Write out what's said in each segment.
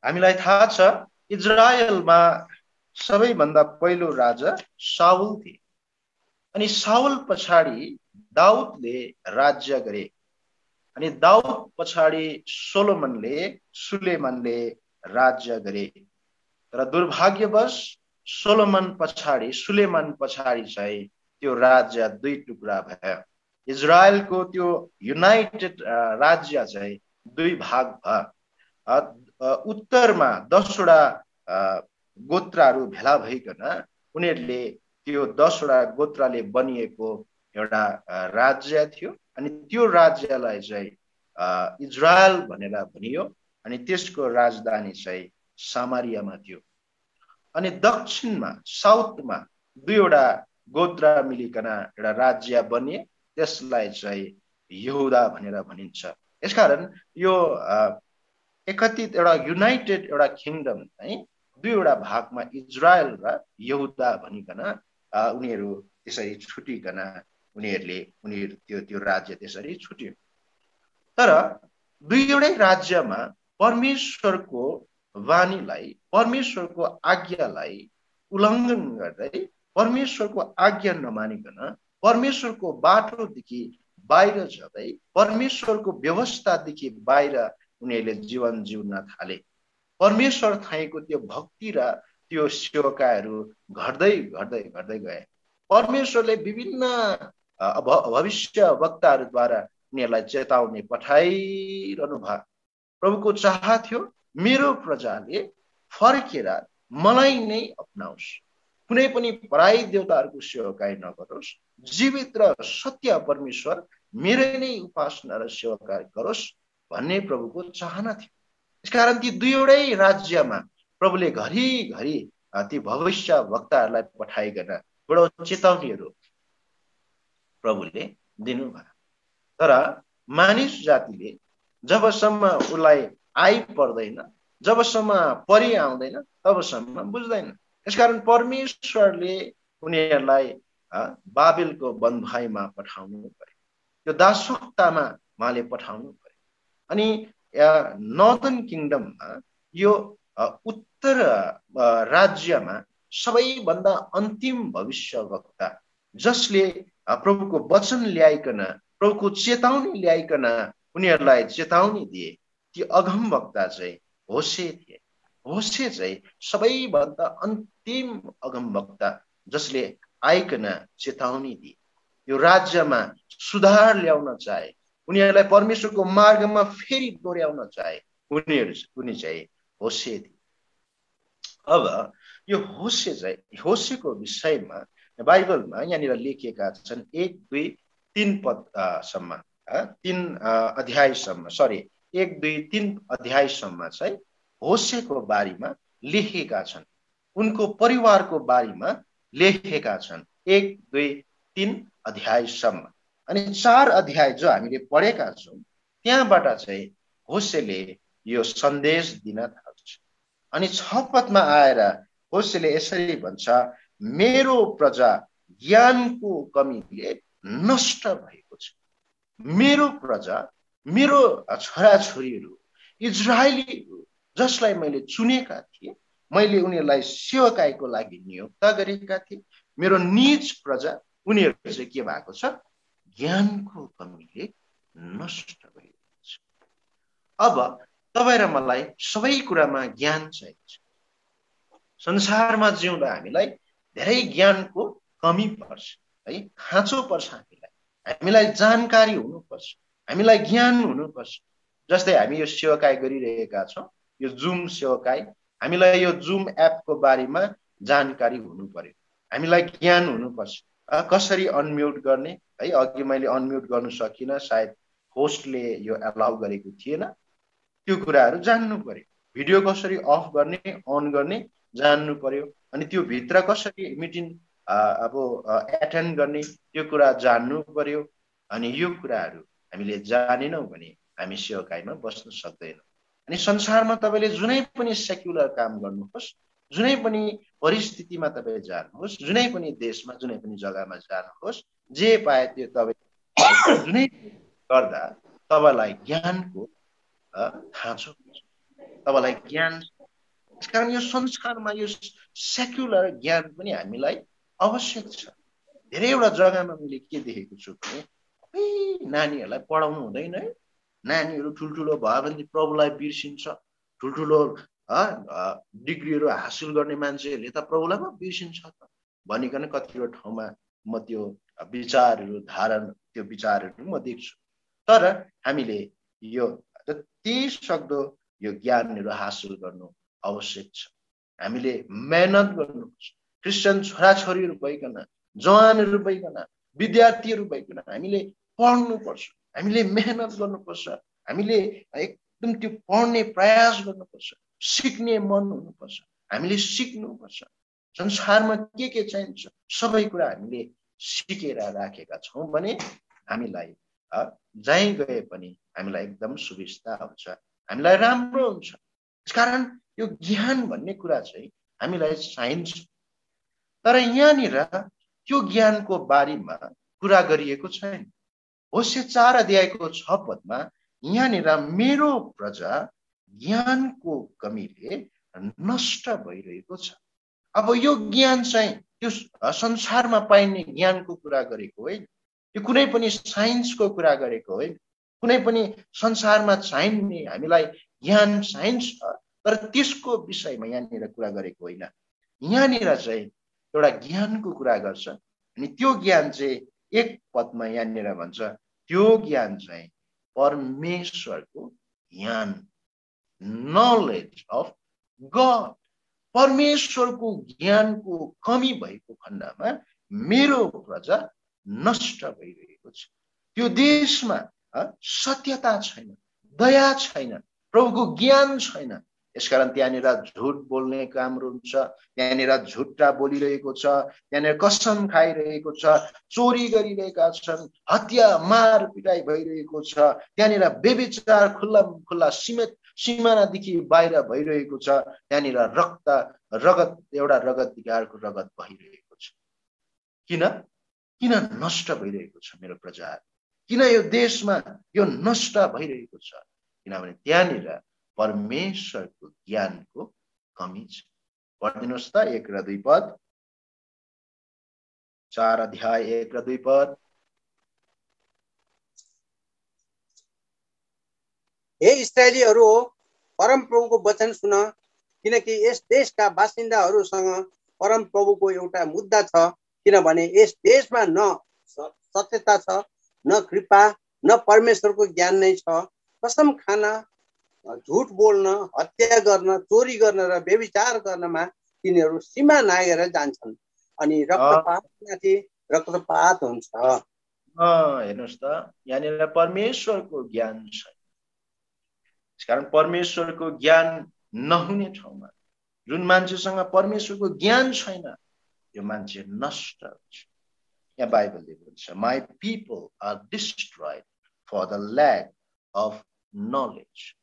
हामीलाई थाहा छ इजरायलमा सबैभन्दा पहिलो राजा साउल थिए अनि साउल पछाडि दाउदले राज्य गरे अनि दाउद पछाडि सुलेमनले राज्य गरे तर दुर्भाग्यवश सुलेमान पछाडि चाहिँ त्यो राज्य दुई टुक्रा भयो इजरायलको त्यो युनाइटेड राज्य चाहिँ दुई भाग भयो उत्तरमा 10वटा गोत्रहरू भेला भइकन उनीहरूले त्यो 10वटा गोत्रले बनिएको एउटा राज्य थियो अनि त्यो राज्यलाई चाहिँ इजरायल भनेर भनियो अनि त्यसको राजधानी चाहिँ सामरियामा थियो अनि दक्षिणमा साउथमा दुईवटा गोत्र मिलिकन एउटा राज्य बनिए त्यसलाई चाहिँ यहुदा भनेर भनिन्छ यसकारण यो एकत्रित एउटा युनाइटेड एउटा किङडम चाहिँ दुईवटा भागमा इजरायल र यहुदा भनिकन उनीहरू त्यसरी छुटिकन उनीहरू त्यो राज्य त्यसरी छुट्यो तर दुईवटै राज्यमा परमेश्वरको वाणीलाई परमेश्वरको आज्ञालाई उल्लङ्घन गर्दै परमेश्वरको आज्ञा नमानिकन परमेश्वरको बाटोदेखि बाहिर जाँदै परमेश्वरको व्यवस्थादेखि बाहिर उनीहरूले जीवन जिउन थाले परमेश्वर थाइको त्यो भक्ति र त्यो सेवकाहरू घट्दै घट्दै घट्दै गए परमेश्वरले विभिन्न भविष्य वक्ताहरूद्वारा उनीहरूलाई चेतावनी पठाइरहनु भयो प्रभुको चाह थियो मेरो प्रजाले फर्केर मलाई नै अपनाओस् कुनै पनि पराई देवताहरूको सेवकाई नगरोस् जीवित र सत्य परमेश्वर मेरै नै उपासना र सेवकाई गरोस् भन्ने प्रभुको चाहना थियो यसकारण ती दुईवटै राज्यमा प्रभुले घरिघरि ती भविष्य वक्ताहरूलाई पठाइकन बडो चेतावनीहरू प्रभुले दिनुभयो तर मानिस जातिले जबसम्म उसलाई आइपर्दैन जबसम्म परि आउँदैन तबसम्म बुझ्दैन यसकारण परमेश्वरले उनीहरूलाई बाबेलको बन्धुवाईमा पठाउनु पर्यो त्यो दासत्वमा उहाँले पठाउनु पर्यो अनि नर्थर्न किङडममा यो उत्तर राज्यमा सबैभन्दा अन्तिम भविष्यवक्ता जसले प्रभुको वचन ल्याइकन प्रभुको चेतावनी ल्याइकन उनीहरूलाई चेतावनी दिए ती अगमवक्ता चाहिँ होशे थिए होशे चाहिँ सबैभन्दा अन्तिम अगमवक्ता जसले आइकन चेतावनी दिए यो राज्यमा सुधार ल्याउन चाहे उनीहरूलाई परमेश्वरको मार्गमा फेरि दोहोऱ्याउन चाहे उनी चाहिँ होशे थिए अब यो होशेको विषयमा बाइबलमा यहाँनिर लेखिएका छन् 1, 2, 3 पदसम्म 3 अध्यायसम्म 1, 2, 3 अध्यायसम्म चाहिँ होशेको बारेमा लेखेका छन् उनको परिवारको बारेमा लेखेका छन् 1, 2, 3 अध्यायसम्म अनि 4 अध्याय जो हामीले पढेका छौँ त्यहाँबाट चाहिँ होशेले यो सन्देश दिन थाल्छ अनि 6 पदमा आएर होशेले यसरी भन्छ मेरो प्रजा ज्ञानको कमीले नष्ट भएको छ मेरो प्रजा मेरो छोराछोरीहरू इजरायलीहरू जसलाई मैले चुनेका थिएँ मैले उनीहरूलाई सेवकाईको लागि नियुक्त गरेका थिएँ मेरो निज प्रजा उनीहरू चाहिँ के भएको छ ज्ञानको कमीले नष्ट भएको छ अब तपाईँ र मलाई सबै कुरामा ज्ञान चाहिन्छ संसारमा जिउँदा हामीलाई धेरै ज्ञानको कमी पर्छ है खाँचो पर्छ हामीलाई जानकारी हुनुपर्छ हामीलाई ज्ञान हुनुपर्छ जस्तै हामी यो सेवाकाई गरिरहेका छौँ यो जुम सेवाकाई हामीलाई यो जुम एपको बारेमा जानकारी हुनु पर्यो हामीलाई ज्ञान हुनुपर्छ कसरी अनम्युट गर्ने है अघि मैले अनम्युट गर्न सकिनँ सायद होस्टले यो अलाउ गरेको थिएन त्यो कुराहरू जान्नु पर्यो भिडियो कसरी अफ गर्ने अन गर्ने जान्नु पर्यो अनि त्यो भित्र कसरी मिटिङ अब एटेन्ड गर्ने त्यो कुरा जान्नु पर्यो अनि यो कुराहरू हामीले जानेनौँ भने हामी सेवाकाईमा बस्न सक्दैनौँ अनि संसारमा तपाईले जुनै पनि सेक्युलर काम गर्नुहोस् जुनै पनि परिस्थितिमा तपाईँ जानुहोस् जुनै पनि देशमा जुनै पनि जग्गामा जानुहोस् जे पाए त्यो तपाईँ जुनै गर्दा तपाईलाई ज्ञानको खाँचो हुन्छ तपाईँलाई ज्ञान। त्यसकारण यो संसारमा यो सेक्युलर ज्ञान पनि हामीलाई आवश्यक छ। धेरैवटा जग्गामा मैले के देखेको छु भने नानीहरूलाई पढाउनु हुँदैन है, नानीहरू ठुल्ठुलो भयो भने प्रभुलाई बिर्सिन्छ, ठुल्ठुलो डिग्रीहरू हासिल गर्ने मान्छेहरूले त प्रभुलाई पो बिर्सिन्छ त भनिकन कतिवटा ठाउँमा म त्यो विचारहरू त्यो विचारहरू म देख्छु। तर हामीले यो जति सक्दो यो ज्ञानहरू हासिल गर्नु आवश्यक छ। हामीले मेहनत गर्नुपर्छ। क्रिस्चियन छोराछोरीहरू भइकन, जवानहरू भइकन, विद्यार्थीहरू भइकन हामीले पढ्नुपर्छ, हामीले मेहनत गर्नुपर्छ, हामीले एकदम त्यो पढ्ने प्रयास गर्नुपर्छ, सिक्ने मन हुनुपर्छ, हामीले सिक्नुपर्छ। संसारमा के चाहिन्छ सबै कुरा हामीले सिकेर राखेका छौँ भने हामीलाई जहीँ गए पनि हामीलाई एकदम सुविस्ता हुन्छ, हामीलाई राम्रो हुन्छ। त्यसकारण यो ज्ञान भन्ने कुरा चाहिँ हामीलाई चाहिन्छ। तर यहाँनिर त्यो ज्ञानको बारेमा कुरा गरिएको छैन। होशे 4 अध्यायको 6 पदमा यहाँनिर मेरो प्रजा ज्ञानको कमीले नष्ट भइरहेको छ। अब यो ज्ञान चाहिँ त्यो संसारमा पाइने ज्ञानको कुरा गरेको होइन, यो कुनै पनि साइन्सको कुरा गरेको होइन, कुनै पनि संसारमा चाहिने हामीलाई ज्ञान चाहिन्छ तर त्यसको विषयमा यहाँनिर कुरा गरेको होइन। यहाँनिर चाहिँ एउटा ज्ञानको कुरा गर्छ अनि त्यो ज्ञान चाहिँ एक पदमा यहाँनिर भन्छ त्यो ज्ञान चाहिँ परमेश्वरको ज्ञान, नलेज अफ गड। परमेश्वरको ज्ञानको कमी भएको खण्डमा मेरो प्रजा नष्ट भइरहेको छ। त्यो देशमा सत्यता छैन, दया छैन, प्रभुको ज्ञान छैन। यसकारण त्यहाँनिर झुट बोल्ने कामहरू हुन्छ, त्यहाँनिर झुट्टा बोलिरहेको छ, त्यहाँनिर कसम खाइरहेको छ, चोरी गरिरहेका छन्, हत्या मार पिटाई भइरहेको छ, त्यहाँनिर व्यभिचार खुल्ला सिमानादेखि बाहिर भइरहेको छ, त्यहाँनिर रगत एउटा रगतदेखि अर्को रगत बहिरहेको छ। किन नष्ट भइरहेको छ मेरो प्रजा? किन यो देशमा यो नष्ट भइरहेको छ? किनभने त्यहाँनिर परमेश्वरको ज्ञानको कमी छ। पढिदिनुहोस् त 1 र 2 पद, 4 अध्याय 1 र 2 पद। हे इस्राएलीहरू हो, परम प्रभुको वचन सुन, किनकि यस देशका बासिन्दाहरूसँग परम प्रभुको एउटा मुद्दा छ। किनभने यस देशमा न सत्यता छ, न कृपा, न परमेश्वरको ज्ञान नै छ। कसम खान, झुट बोल्न, हत्या गर्न, चोरी गर्न र व्यभिचार गर्नमा तिनीहरू सीमा नागेर जान्छन् अनि रक्तपातमाथि रक्तपात हुन्छ। हेर्नुहोस् त, यहाँनिर परमेश्वरको ज्ञान छ। कारण परमेश्वरको ज्ञान नहुने ठाउँमा जुन मान्छेसँग परमेश्वरको ज्ञान छैन यो मान्छे नष्ट हुन्छ। यहाँ बाइबलले भन्छ my people are destroyed for the lack of knowledge.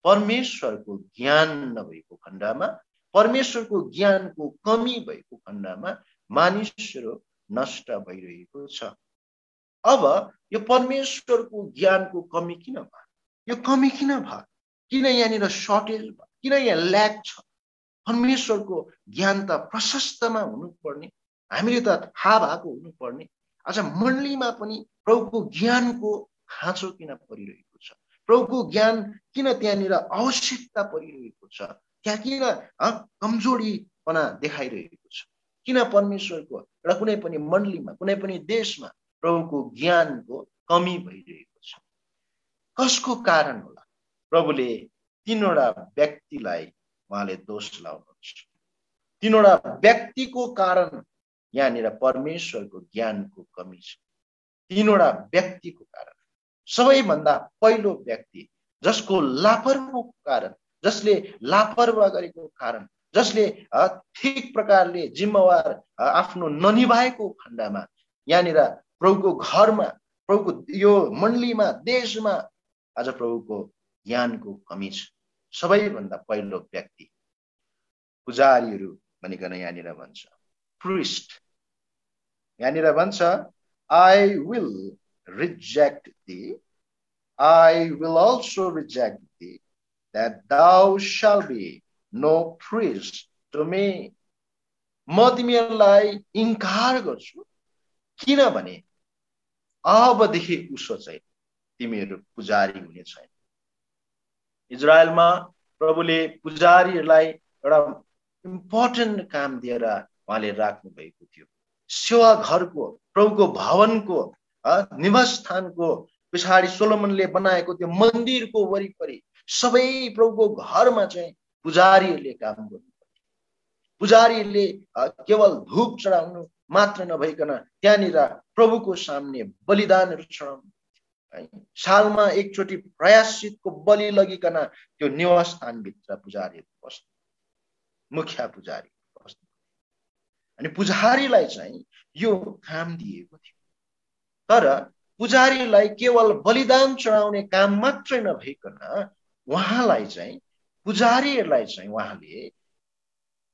परमेश्वरको ज्ञान नभएको खण्डमा, परमेश्वरको ज्ञानको कमी भएको खण्डमा मानिसहरू नष्ट भइरहेको छ। अब यो परमेश्वरको ज्ञानको कमी किन भयो? यो कमी किन भयो? किन यहाँनिर सर्टेज भयो? किन यहाँ ल्याक छ? परमेश्वरको ज्ञान त प्रशस्तमा हुनुपर्ने, हामीले त थाहा भएको हुनुपर्ने। आज मण्डलीमा पनि प्रभुको ज्ञानको खाँचो किन परिरहेको छ? प्रभुको ज्ञान किन त्यहाँनिर आवश्यकता परिरहेको छ? त्यहाँ किन कमजोरीपना देखाइरहेको छ? किन परमेश्वरको एउटा कुनै पनि मण्डलीमा, कुनै पनि देशमा प्रभुको ज्ञानको कमी भइरहेको छ? कसको कारण होला? प्रभुले 3वटा व्यक्तिलाई उहाँले दोष लाउनुहुन्छ। 3वटा व्यक्तिको कारण यहाँनिर परमेश्वरको ज्ञानको कमी छ। 3वटा व्यक्तिको कारण। सबैभन्दा पहिलो व्यक्ति जसको लापरवाहीको कारण, जसले लापरवाही गरेको कारण, जसले ठिक प्रकारले जिम्मेवार आफ्नो ननिभाएको खण्डमा यहाँनिर प्रभुको घरमा, प्रभुको यो मण्डलीमा, देशमा आज प्रभुको ज्ञानको कमी छ। सबैभन्दा पहिलो व्यक्ति पुजारीहरू भनिकन यहाँनिर भन्छ, प्रिस्ट। यहाँनिर भन्छ I will also reject thee, that thou shalt be no priest to me. म तिमीहरूलाई इन्कार गर्छु, किनभने अबदेखि उसो चाहिँ तिमीहरू पुजारी हुने छैन। इजरायलमा प्रभुले पुजारीहरूलाई एउटा इम्पोर्टेन्ट काम दिएर उहाँले राख्नु भएको थियो। सेवा घरको, प्रभुको भवनको, निवास स्थानको पछाडि सोलोमनले बनाएको त्यो मन्दिरको वरिपरि सबै प्रभुको घरमा चाहिँ पुजारीहरूले काम गर्नु। पुजारीहरूले केवल धूप चढाउनु मात्र नभइकन त्यहाँनिर प्रभुको सामने बलिदानहरू चढाउनु। सालमा एकचोटि प्रायश्चितको बलि लगिकन त्यो निवास स्थानभित्र पुजारीहरू बस्नु, मुख्य पुजारी बस्नु। अनि पुजारीलाई चाहिँ यो काम दिएको थियो। तर पुजारीलाई केवल बलिदान चढाउने काम मात्रै नभइकन उहाँलाई चाहिँ, पुजारीहरूलाई चाहिँ उहाँले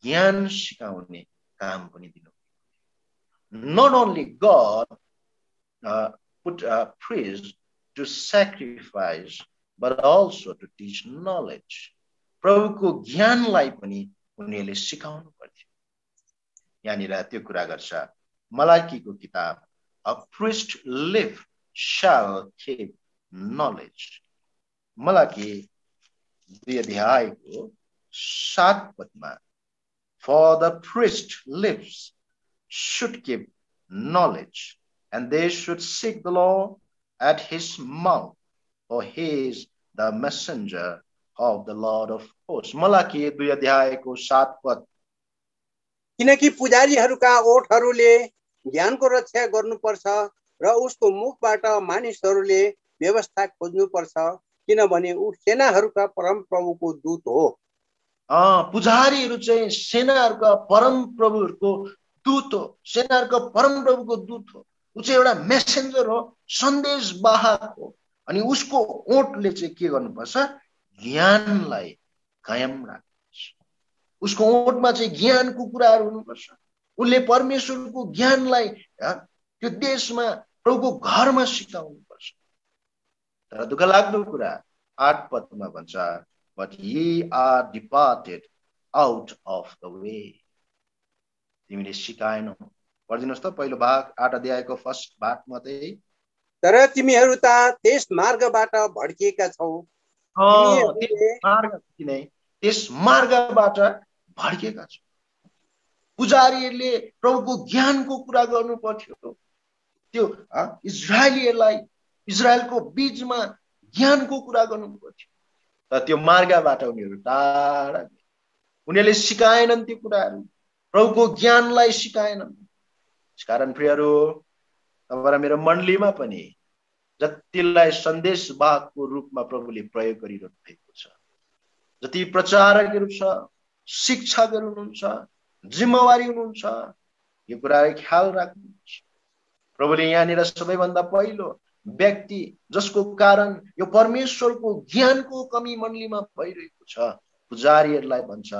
ज्ञान सिकाउने काम पनि दिनु। Not only God put a priest to sacrifice, but also to teach knowledge. प्रभुको ज्ञानलाई पनि उनीहरूले सिकाउनु पर्थ्यो। यहाँनिर त्यो कुरा गर्छ मलाकीको किताब, a priest live shall keep knowledge. Malachi 2 अध्यायको 7 पदमा, for the priest lives should keep knowledge, and they should seek the law at his mouth, for he is the messenger of the Lord of hosts. Malachi 2 अध्यायको 7 पद, किनकि पुजारीहरूका ओठहरूले ज्ञानको रक्षा गर्नुपर्छ र उसको मुखबाट मानिसहरूले व्यवस्था खोज्नुपर्छ, किनभने ऊ सेनाहरूका परम प्रभुको दूत हो। पुजारीहरू चाहिँ सेनाहरूका परम प्रभुहरूको दूत हो, सेनाहरूका परम प्रभुको दूत हो। ऊ चाहिँ एउटा मेसेन्जर हो, सन्देशवाहक हो। अनि उसको ओठले चाहिँ के गर्नुपर्छ? ज्ञानलाई कायम राख्नुपर्छ। उसको ओठमा चाहिँ ज्ञानको कुराहरू हुनुपर्छ। उसले परमेश्वरको ज्ञानलाई त्यो देशमा प्रभुको घरमा सिकाउनुपर्छ। तर दुःख लाग्दो कुरा 8 पदमा भन्छ, but ye are departed out of the way. तिमीले सिकाएनौ। पढिदिनुहोस् त पहिलो भाग 8 अध्यायको फर्स्ट भाग मात्रै। तर तिमीहरू त त्यस मार्गबाट भड्किएका छौ। त्यस मार्गबाट भड्किएका छौ। पुजारीहरूले प्रभुको ज्ञानको कुरा गर्नु पर्थ्यो। त्यो इजरायलीहरूलाई, इजरायलको बीचमा ज्ञानको कुरा गर्नु पर्थ्यो। तर त्यो मार्गबाट उनीहरू टाढा, उनीहरूले सिकाएनन् त्यो कुराहरू, प्रभुको ज्ञानलाई सिकाएनन्। त्यसकारण प्रियहरू, तपाईँ मेरो मण्डलीमा पनि जतिलाई सन्देशवाहकको रूपमा प्रभुले प्रयोग गरिरहनु भएको छ, जति प्रचारकहरू छ, शिक्षकहरू हुनुहुन्छ, जिम्मेवारी हुनुहुन्छ, यो कुरालाई ख्याल राख्नुहुन्छ। प्रभुले यहाँनिर सबैभन्दा पहिलो व्यक्ति जसको कारण यो परमेश्वरको ज्ञानको कमी मण्डलीमा भइरहेको छ, पुजारीहरूलाई भन्छ,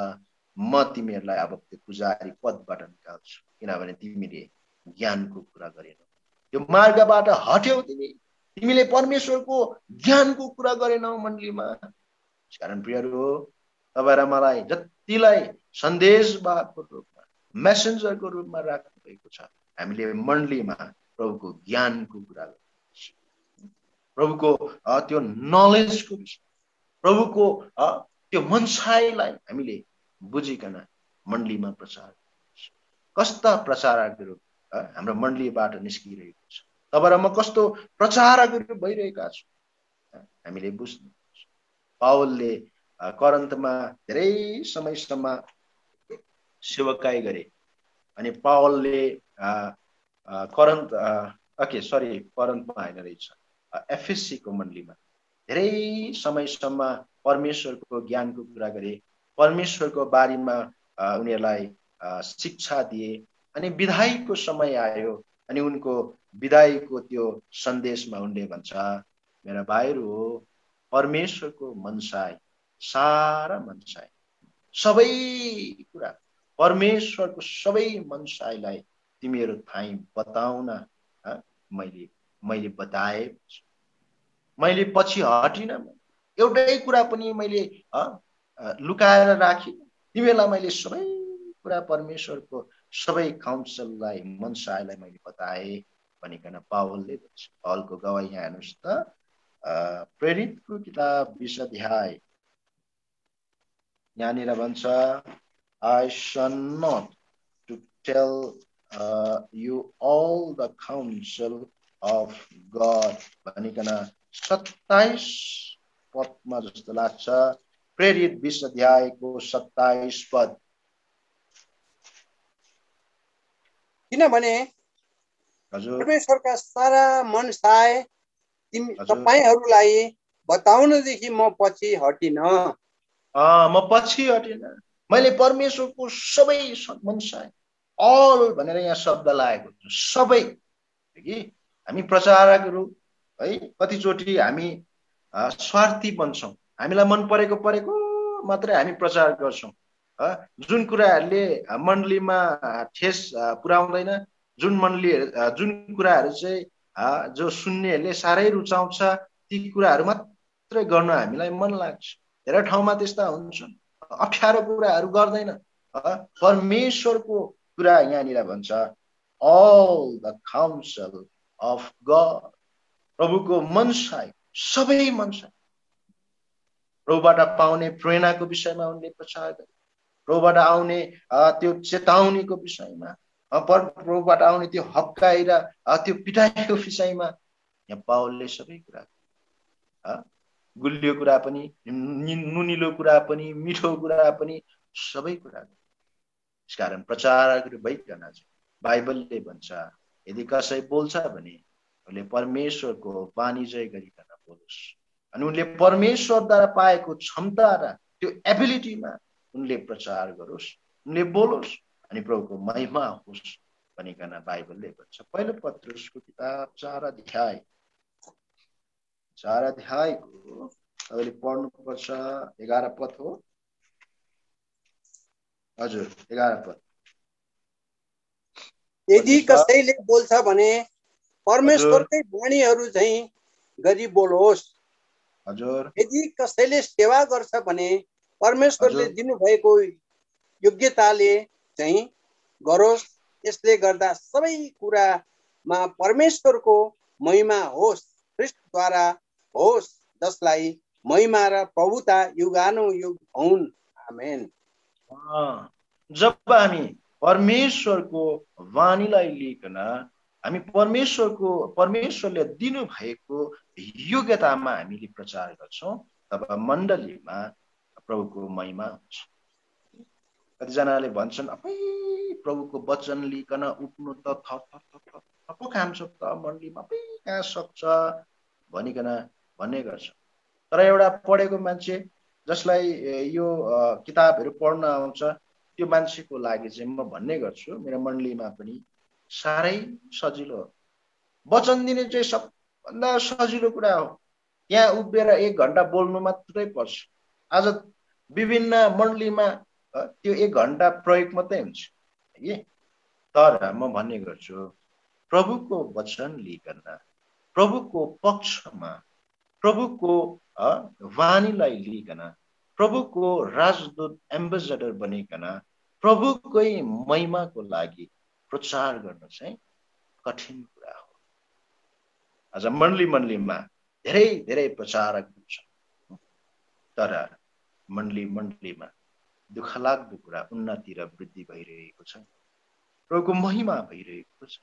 म तिमीहरूलाई अब त्यो पुजारी पदबाट निकाल्छु, किनभने तिमीले ज्ञानको कुरा गरेनौ, त्यो मार्गबाट हट्यौ, तिमीले परमेश्वरको ज्ञानको कुरा गरेनौ मण्डलीमा। कारण प्रियहरू, तपाईँ र मलाई जतिलाई सन्देशवाहकको रूपमा, मेसेन्जरको रूपमा राख्नु भएको छ, हामीले मण्डलीमा प्रभुको ज्ञानको कुरा गर्नुपर्छ, प्रभुको त्यो नलेजको विषय, प्रभुको त्यो मनसायलाई हामीले बुझिकन मण्डलीमा प्रचार गर्नुपर्छ। कस्ता प्रचारकहरू हाम्रो मण्डलीबाट निस्किरहेको छ, तपाईँ र म कस्तो प्रचारकहरू भइरहेका छौँ, हामीले बुझ्नुपर्छ। पावलले करन्थमा धेरै समयसम्म सेवकाई गरे। अनि पावलले करन्थमा हैन रहेछ, एफएससीको मण्डलीमा धेरै समयसम्म परमेश्वरको ज्ञानको कुरा गरे, परमेश्वरको बारेमा उनीहरूलाई शिक्षा दिए। अनि विदाईको समय आयो, अनि उनको विदाईको त्यो सन्देशमा उनले भन्छ, मेरा भाइहरू, परमेश्वरको मनसाय, सारा मनसाय, सबै कुरा, परमेश्वरको सबै मनसायलाई तिमीहरू थाहै बताउन मैले बताए, मैले पछि हटिन। एउटै कुरा पनि मैले लुकाएर राखेँ। तिमीहरूलाई मैले सबै कुरा परमेश्वरको सबै काउन्सिललाई मनसायलाई मैले बताएँ भनिकन पावलले भन्छ। पावलको गवाही यहाँ हेर्नुहोस् त, प्रेरितको किताब 20 अध्याय यहाँनिर भन्छ, I shall not to tell you all the counsel of God भनिकन 27 पदमा जस्तो लाग्छ। प्रेरित 20 अध्यायको 27 पद। किनभने हजुर परमेश्वरका सारा मनसाय तपाईहरूलाई बताउनदेखि म पछि हटिन। म पछि हटिन। मैले परमेश्वरको सबै मनसाय, अल भनेर यहाँ शब्द लागेको छ, सबै कि हामी प्रचारकहरू है कतिचोटि हामी स्वार्थी बन्छौँ। हामीलाई मन परेको मात्रै हामी प्रचार गर्छौँ। जुन कुराहरूले मण्डलीमा ठेस पुर्याउँदैन, जुन कुराहरू चाहिँ जो सुन्नेहरूले साह्रै रुचाउँछ, ती कुराहरू मात्रै गर्न हामीलाई मन लाग्छ। धेरै ठाउँमा त्यस्ता हुन्छन्, अप्ठ्यारो कुराहरू गर्दैन। परमेश्वरको कुरा यहाँनिर भन्छ, all the counsel of God, प्रभुको मनसाय, सबै मनसाय, प्रभुबाट पाउने प्रेरणाको विषयमा उनले प्रचार गरे, प्रभुबाट आउने त्यो चेतावनीको विषयमा, प्रभुबाट आउने त्यो हप्काइ र त्यो पिटाइको विषयमा यहाँ पावलले सबै कुरा, गुलियो कुरा पनि, नुनिलो कुरा पनि, मिठो कुरा पनि, सबै कुरा। यसकारण प्रचारकहरू भइकन बाइबलले भन्छ, यदि कसै बोल्छ भने उनले परमेश्वरको वाणिज्य गरिकन बोलोस्। अनि उनले परमेश्वरद्वारा पाएको क्षमता र त्यो एबिलिटीमा उनले प्रचार गरोस्, उनले बोलोस्, अनि प्रभुको महिमा होस् भनिकन बाइबलले भन्छ। पहिलो पत्रुसको किताब 4 अध्यायको तपाईँले पढ्नुपर्छ, 11 पद हो। हजुर 11 पद। यदि कसैले बोल्छ भने परमेश्वरकै वाणीहरू चाहिँ गरी बोलोस्। हजुर। यदि कसैले सेवा गर्छ भने परमेश्वरले दिनुभएको योग्यताले चाहिँ गरोस्। यसले गर्दा सबै कुरामा परमेश्वरको महिमा होस्, ख्रीष्टद्वारा होस्, जसलाई महिमा र प्रभुता युगानुयुग हुन्। आमेन। जब हामी परमेश्वरको वाणीलाई लिकन हामी परमेश्वरले दिनु भएको योग्यतामा हामीले प्रचार गर्छौँ, तब मण्डलीमा प्रभुको महिमा हुन्छ। कतिजनाले भन्छन्, अबै प्रभुको वचन लिकन उठ्नु त थप काम छ त मण्डलीमा, अबै कहाँ सक्छ भनिकन भन्ने गर्छ। तर एउटा पढेको मान्छे जसलाई यो किताबहरू पढ्न आउँछ, त्यो मान्छेको लागि चाहिँ म भन्ने गर्छु, मेरो मण्डलीमा पनि साह्रै सजिलो हो। वचन दिने चाहिँ सबभन्दा सजिलो कुरा हो। यहाँ उभिएर 1 घण्टा बोल्नु मात्रै पर्छ। आज विभिन्न मण्डलीमा त्यो 1 घण्टा प्रयोग मात्रै हुन्छ कि। तर म भन्ने गर्छु, प्रभुको वचन लिकन प्रभुको पक्षमा, प्रभुको वाणीलाई लिकन, प्रभुको राजदूत एम्बेसडर बनिकन प्रभुकै महिमाको लागि प्रचार गर्न चाहिँ कठिन कुरा हो। आज मण्डलीमा धेरै प्रचारक हुन्छन्, तर मण्डलीमा दुःखलाग्दो कुरा उन्नति र वृद्धि भइरहेको छ, प्रभुको महिमा भइरहेको छ।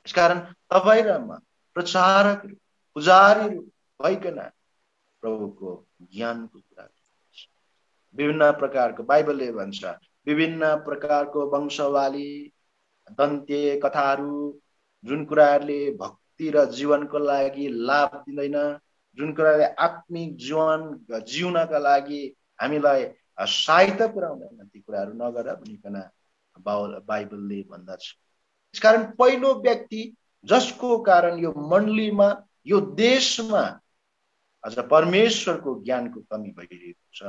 यसकारण तपाईँ र म प्रचारकहरू, पुजारीहरू भइकन प्रभुको ज्ञानको कुरा, विभिन्न प्रकारको, बाइबलले भन्छ, विभिन्न प्रकारको वंशावली दन्त्य कथाहरू, जुन कुराहरूले भक्ति र जीवनको लागि लाभ दिँदैन, जुन कुराले आत्मिक जीवन जिउनका लागि हामीलाई सहायता पुर्याउँदैन, ती कुराहरू नगर भनिकन बाइबलले भन्दछ। यसकारण पहिलो व्यक्ति जसको कारण यो मण्डलीमा, यो देशमा अझ परमेश्वरको ज्ञानको कमी भइरहेको छ,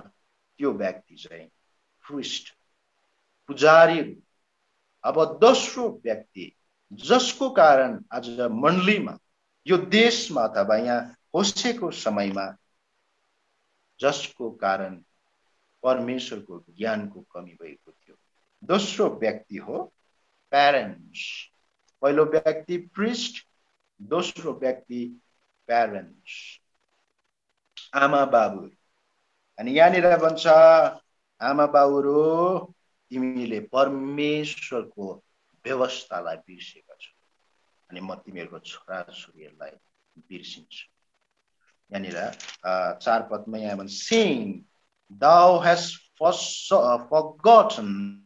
त्यो व्यक्ति चाहिँ ख्रीष्ट, पुजारीहरू। अब दोस्रो व्यक्ति जसको कारण आज मण्डलीमा, यो देशमा अथवा यहाँ होसेको समयमा जसको कारण परमेश्वरको ज्ञानको कमी भएको थियो। दोस्रो व्यक्ति हो प्यारेन्ट्स। पहिलो व्यक्ति प्रिस्ट, दोस्रो व्यक्ति प्यारेन्ट्स, आमा बाबु। अनि यहाँनिर भन्छ आमा बाबुहरू तिमीले परमेश्वरको व्यवस्थालाई बिर्सेका छौ अनि म तिमीहरूको छोराछोरीहरूलाई बिर्सिन्छु। यहाँनिर 4 पदमा यहाँ भन्छ saying thou hast forgotten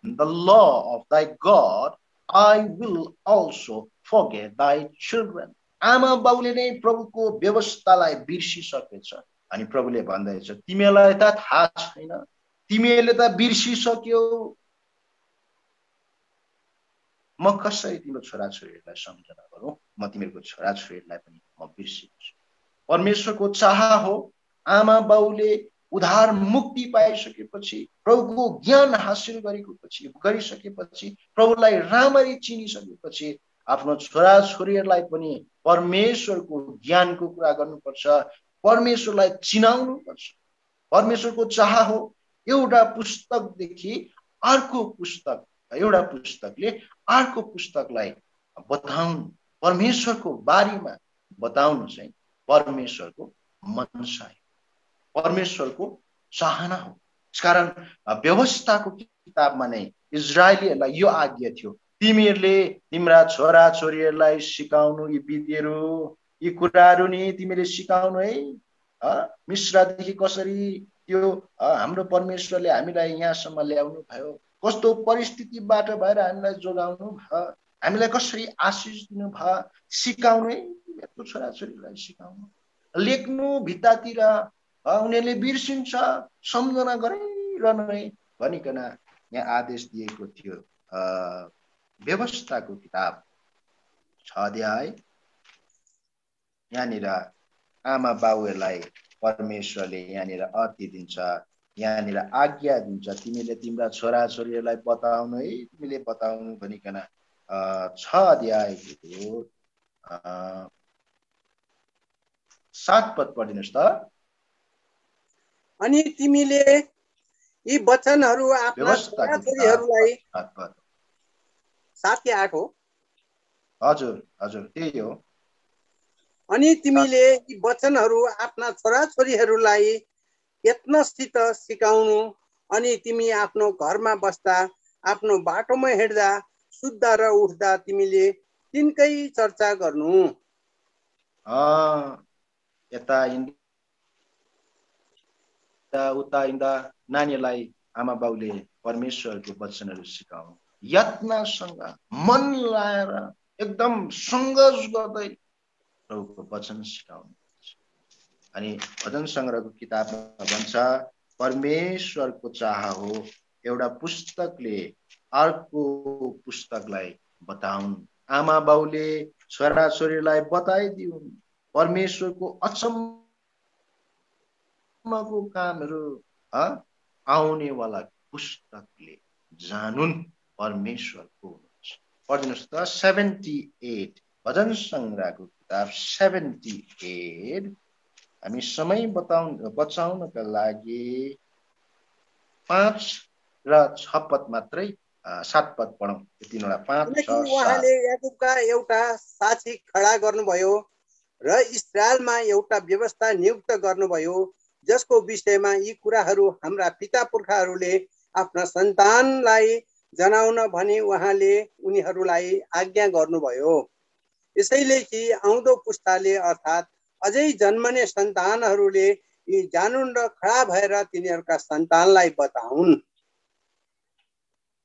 the law of thy God, I will also forget thy children. आमा बाउले नै प्रभुको व्यवस्थालाई बिर्सिसकेछ अनि प्रभुले भन्दैछ तिमीलाई त थाहा छैन, तिमीले त बिर्सिसक्यौ, म कसरी तिम्रो छोराछोरीहरूलाई सम्झना गरौँ, म तिमीहरूको छोराछोरीहरूलाई पनि म बिर्सिन्छु। परमेश्वरको चाह हो आमा बाउले उद्धार मुक्ति पाइसकेपछि, प्रभुको ज्ञान हासिल गरिसकेपछि, प्रभुलाई राम्ररी चिनिसकेपछि आफ्नो छोराछोरीहरूलाई पनि परमेश्वरको ज्ञानको कुरा गर्नुपर्छ, परमेश्वरलाई चिनाउनुपर्छ। परमेश्वरको चाह हो एउटा पुस्तकदेखि अर्को पुस्तक, एउटा पुस्तकले अर्को पुस्तकलाई बताउनु, परमेश्वरको बारेमा बताउनु चाहिँ परमेश्वरको मनसा हो, परमेश्वरको चाहना हो। त्यसकारण व्यवस्थाको किताबमा नै इजरायलीहरूलाई यो आज्ञा थियो तिमीहरूले तिम्रा छोराछोरीहरूलाई सिकाउनु, यी विधिहरू, यी कुराहरू नि तिमीले सिकाउनु है। मिश्रदेखि कसरी त्यो हाम्रो परमेश्वरले हामीलाई यहाँसम्म ल्याउनु भयो, कस्तो परिस्थितिबाट भएर हामीलाई जोगाउनु भयो, हामीलाई कसरी आशिष दिनु भयो, सिकाउनु है, मेरो छोराछोरीलाई सिकाउनु। लेख्नु भित्तातिर, उनीहरूले बिर्सिन्छ, सम्झना गरिरहनु है भनिकन यहाँ आदेश दिएको थियो। व्यवस्थाको किताब 6 अध्याय। यहाँनिर आमा बाउहरूलाई परमेश्वरले यहाँनिर अति दिन्छ, यहाँनिर आज्ञा दिन्छ तिमीले तिम्रा छोराछोरीहरूलाई बताउनु है, तिमीले बताउनु भनिकन 6 अध्यायको 7 पद पढिदिनुहोस् त। अनि तिमीले यी वचनहरू आफ्ना छोराछोरीहरूलाई 7 कि 8 हो? हजुर हजुर त्यही हो। अनि तिमीले यी वचनहरू आफ्ना छोराछोरीहरूलाई यत्नसित सिकाउनु, अनि तिमी आफ्नो घरमा बस्दा, आफ्नो बाटोमा हिँड्दा, सुत्दा र उठ्दा तिमीले तिनकै चर्चा गर्नु। यता उता हिँड्दा नानीहरूलाई आमा बाउले परमेश्वरको वचनहरू सिकाउनु, यत्नसँग मन लाएर एकदम सङ्घर्ष गर्दै प्रभुको वचन सिकाउनु। अनि भजन सङ्ग्रहको किताबमा भन्छ परमेश्वरको चाह हो एउटा पुस्तकले अर्को पुस्तकलाई बताउनु, आमा बाउले छोराछोरीलाई बताइदिउन्, परमेश्वरको अचम्मको कामहरू आउनेवाला पुस्तकले जानुन् परमेश्वरको। पढिदिनुहोस् त 78 भजन सङ्ग्रहको किताब 78। हामी समय बचाउनका लागि 5 र 6 पद मात्रै, 7 पद पढौँ। तीनवटा 5 6 7। उहाँले याकूबका एउटा साक्षी खडा गर्नुभयो र इस्राएलमा एउटा व्यवस्था नियुक्त गर्नुभयो, जसको विषयमा यी कुराहरू हाम्रा पिता पुर्खाहरूले आफ्ना सन्तानलाई जनाउन भनी उहाँले उनीहरूलाई आज्ञा गर्नुभयो। यसैले कि आउँदो पुस्ताले अर्थात् अझै जन्मने सन्तानहरूले यी जानुन् र खडा भएर तिनीहरूका सन्तानलाई बताउन्।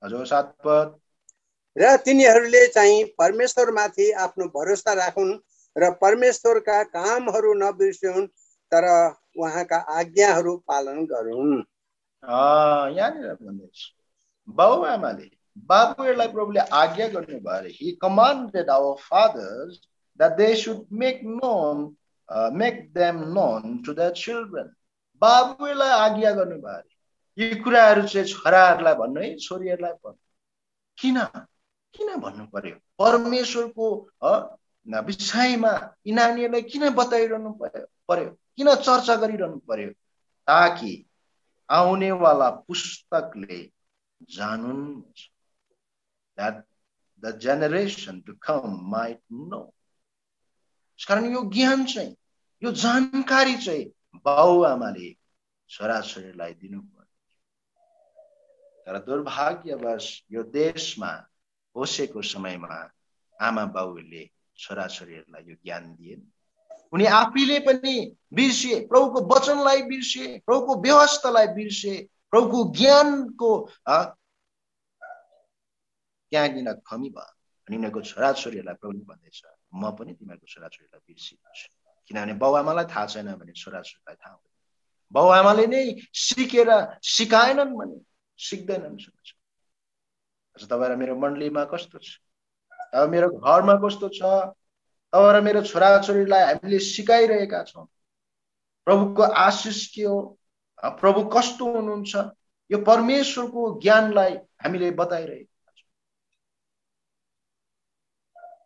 हजुर 7 पद। र तिनीहरूले चाहिँ परमेश्वरमाथि आफ्नो भरोसा राखुन् र परमेश्वरका कामहरू नबिर्सुन्, तर उहाँका आज्ञाहरू पालन गरून्। यहाँनिर भन्दैछ बाबुआमाले बाबुहरूलाई प्रभुले आज्ञा गर्नुभयो अरे। He commanded our fathers that they should make them known to their children. बाबुहरूलाई आज्ञा गर्नुभयो अरे यी कुराहरू चाहिँ छोराहरूलाई भन्नु है, छोरीहरूलाई भन्नु। किन भन्नु पर्यो? परमेश्वरको विषयमा यी नानीहरूलाई किन बताइरहनु पर्यो? किन चर्चा गरिरहनु पर्यो? ताकि आउनेवाला पुस्तकले जानुन्, that the generation to come might know. कारण यो ज्ञान चाहिँ, यो जानकारी चाहिँ बाउआमाले छोराछोरीलाई दिनुपर्छ। तर दुर्भाग्यवश यो देशमा होसेको समयमा आमा बाउले छोराछोरीहरूलाई यो ज्ञान दिएन। उनी आफैले पनि बिर्सिए, प्रभुको वचनलाई बिर्सिए, प्रभुको व्यवस्थालाई बिर्सिए, प्रभुको ज्ञानको त्यहाँ किन कमी भयो। अनि उनीहरूको छोराछोरीहरूलाई प्रभुले भन्दैछ, म पनि तिमीहरूको छोराछोरीलाई बिर्सिदिन्छु। किनभने बाउआमालाई थाहा छैन भने छोराछोरीलाई थाहा हुँदैन। बाउआमाले नै सिकेर सिकाएनन् भने सिक्दैनन्। आज तपाईँ र मेरो मण्डलीमा कस्तो छ, अब मेरो घरमा कस्तो छ, तपाईँ र मेरो छोराछोरीलाई हामीले सिकाइरहेका छौँ प्रभुको आशिष के हो, प्रभु कस्तो हुनुहुन्छ, यो परमेश्वरको ज्ञानलाई हामीले बताइरहेका छौँ।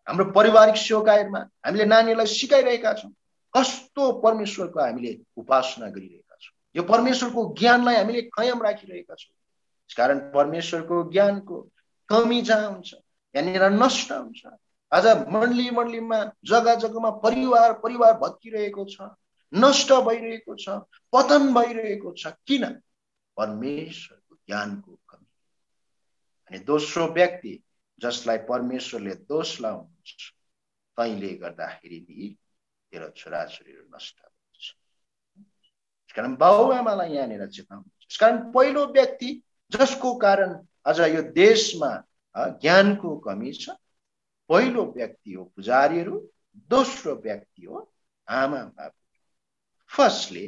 हाम्रो पारिवारिक सेवाकायमा हामीले नानीहरूलाई सिकाइरहेका छौँ कस्तो परमेश्वरको हामीले उपासना गरिरहेका छौँ। यो परमेश्वरको ज्ञानलाई हामीले कायम राखिरहेका छौँ। त्यसकारण परमेश्वरको ज्ञानको कमी जहाँ हुन्छ यहाँनिर नष्ट हुन्छ। आज मण्डलीमा जग्गा जग्गामा परिवार भत्किरहेको छ, नष्ट भइरहेको छ, पतन भइरहेको छ। किन? परमेश्वरको ज्ञानको कमी। अनि दोस्रो व्यक्ति जसलाई परमेश्वरले दोष लाउनुहुन्छ, तैँले गर्दाखेरि नि तेरो छोराछोरीहरू नष्ट हुन्छ। त्यसकारण बाउआमालाई यहाँनिर चेताउनुहुन्छ। त्यसकारण पहिलो व्यक्ति जसको कारण आज यो देशमा ज्ञानको कमी छ, पहिलो व्यक्ति हो पुजारीहरू, दोस्रो व्यक्ति हो आमा बाबु। फर्स्टली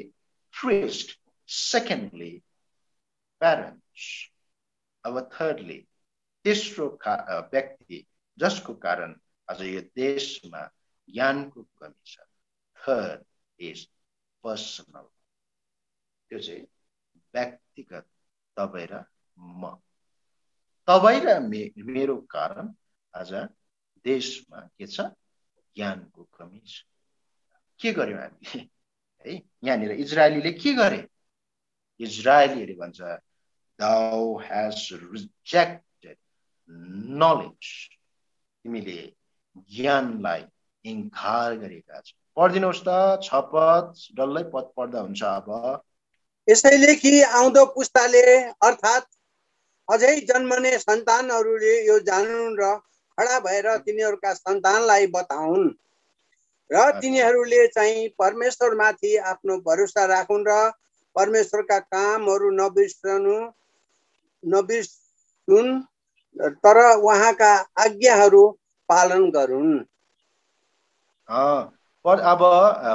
priest, secondly parents, अब thirdly तेस्रो व्यक्ति जसको कारण आज यो देशमा ज्ञानको कमी छ, थर्ड इज पर्सनल, त्यो चाहिँ व्यक्तिगत तपाईँ र म, तपाईँ र मेरो कारण आज देशमा के छ? ज्ञानको कमी छ। के गर्यौं हामीले है? यहाँनिर इजरायलीले के गरे? इजरायलीले भन्छ thou hast rejected knowledge, तिमीले ज्ञानलाई इन्कार गरेका छौ। पढिदिनुहोस् त 6 पद, डल्लै पद पढ्दा हुन्छ। अब यसैले कि आउँदो पुस्ताले अर्थात् अझै जन्मने सन्तानहरूले यो जानुन् र खडा भएर तिनीहरूका सन्तानलाई बताउन् र तिनीहरूले चाहिँ परमेश्वरमाथि आफ्नो भरोसा राखुन् र परमेश्वरका कामहरू नबिर्सुन् तर उहाँका आज्ञाहरू पालन गरून्। अब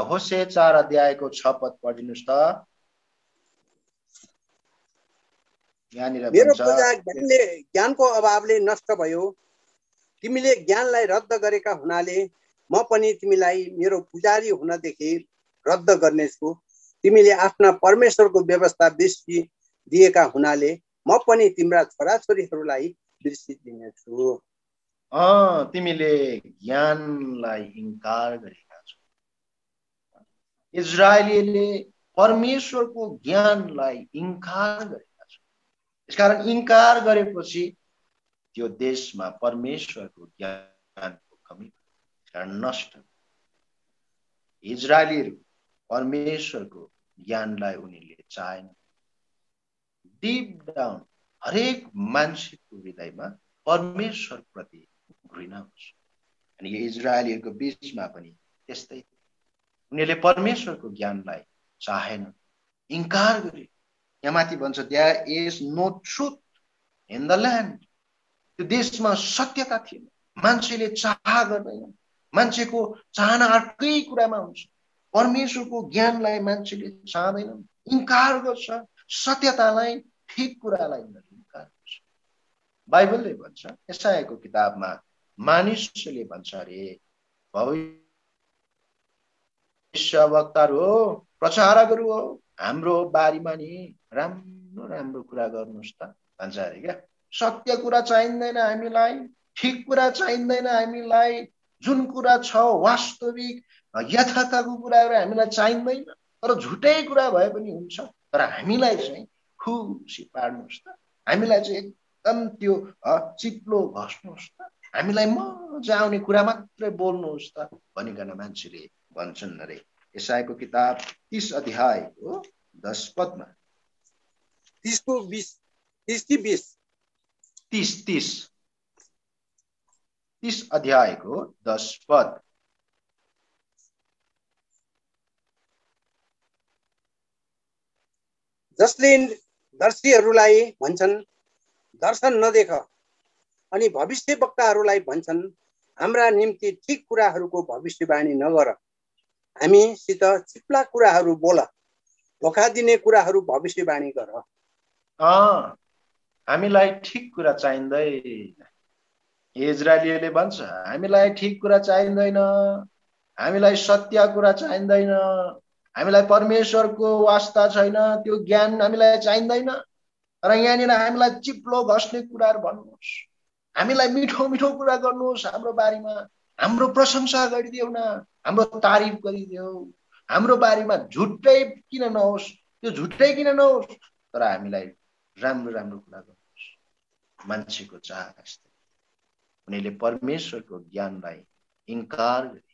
होशे 4 अध्यायको 6 पद पढिदिनुहोस् त। मेरो पूजा ज्ञानको अभावले नष्ट भयो, तिमीले ज्ञानलाई रद्द गरेका हुनाले म पनि तिमीलाई मेरो पुजारी हुनदेखि रद्द गर्नेछु। तिमीले आफ्ना परमेश्वरको व्यवस्था बिर्सिदिएका हुनाले म पनि तिम्रा छोराछोरीहरूलाई बिर्सिदिनेछु। तिमीले ज्ञानलाई इन्कार गरेका छौ। इजरायलीले परमेश्वरको ज्ञानलाई इन्कार गरेका छौ। यसकारण इन्कार गरेपछि त्यो देशमा परमेश्वरको ज्ञानको कमी नष्ट। इजरायलीहरू परमेश्वरको ज्ञानलाई उनीहरूले चाहेन। डीप डाउन हरेक मान्छेको हृदयमा परमेश्वर प्रति घृणा हुन्छ। अनि यो इजरायलीहरूको बीचमा पनि त्यस्तै, उनीहरूले परमेश्वरको ज्ञानलाई चाहेन, इन्कार गरे। यहाँ माथि भन्छ there is no truth in the land, त्यो देशमा सत्यता थिएन। मान्छेले चाह गर्दैन, मान्छेको चाहना अर्कै कुरामा हुन्छ। परमेश्वरको ज्ञानलाई मान्छेले चाहँदैनन्, इन्कार गर्छ, सत्यतालाई, ठिक कुरालाई इन्कार गर्छ। बाइबलले भन्छ, यशायाको किताबमा मानिसले भन्छ अरे भविष्यवक्ताहरू हो, प्रचारकहरू हो, हाम्रो बारीमा नि राम्रो राम्रो कुरा गर्नुहोस् त भन्छ अरे क्या। सत्य कुरा चाहिँदैन हामीलाई, ठिक कुरा चाहिँदैन हामीलाई, जुन कुरा छ वास्तविक यथार्थको कुराहरू हामीलाई चाहिँदैन। तर झुटै कुरा भए पनि हुन्छ, तर हामीलाई चाहिँ खुसी पार्नुहोस् त, हामीलाई चाहिँ एकदम त्यो चिप्लो घस्नुहोस् त, हामीलाई मजा आउने कुरा मात्रै बोल्नुहोस् त भनिकन मान्छेले भन्छन् अरे। यशायाको किताब 30 अध्यायको 10 पदमा 30 को 20 30 कि 20 30 अध्यायको 10 पद। जसले दर्शीहरूलाई भन्छन् दर्शन नदेख, अनि भविष्यवक्ताहरूलाई भन्छन् हाम्रा निम्ति ठिक कुराहरूको भविष्यवाणी नगर, हामीसित चिप्ला कुराहरू बोल, धोका दिने कुराहरू भविष्यवाणी गर। हामीलाई ठिक कुरा चाहिँदैन। इजरायलीले भन्छ हामीलाई ठिक कुरा चाहिँदैन, हामीलाई सत्य कुरा चाहिँदैन, हामीलाई परमेश्वरको वास्ता छैन, त्यो ज्ञान हामीलाई चाहिँदैन। र यहाँनिर हामीलाई चिप्लो घस्ने कुराहरू भन्नुहोस्, हामीलाई मिठो मिठो कुरा गर्नुहोस्, हाम्रो बारेमा हाम्रो प्रशंसा गरिदेऊ न, हाम्रो तारिफ गरिदेऊ, हाम्रो बारेमा झुटै किन नहोस्, त्यो झुटै किन नहोस्, तर हामीलाई राम्रो राम्रो कुरा गर्नुहोस्। मान्छेको चाह यस्तै, उनीले परमेश्वरको ज्ञानलाई इन्कार गरे।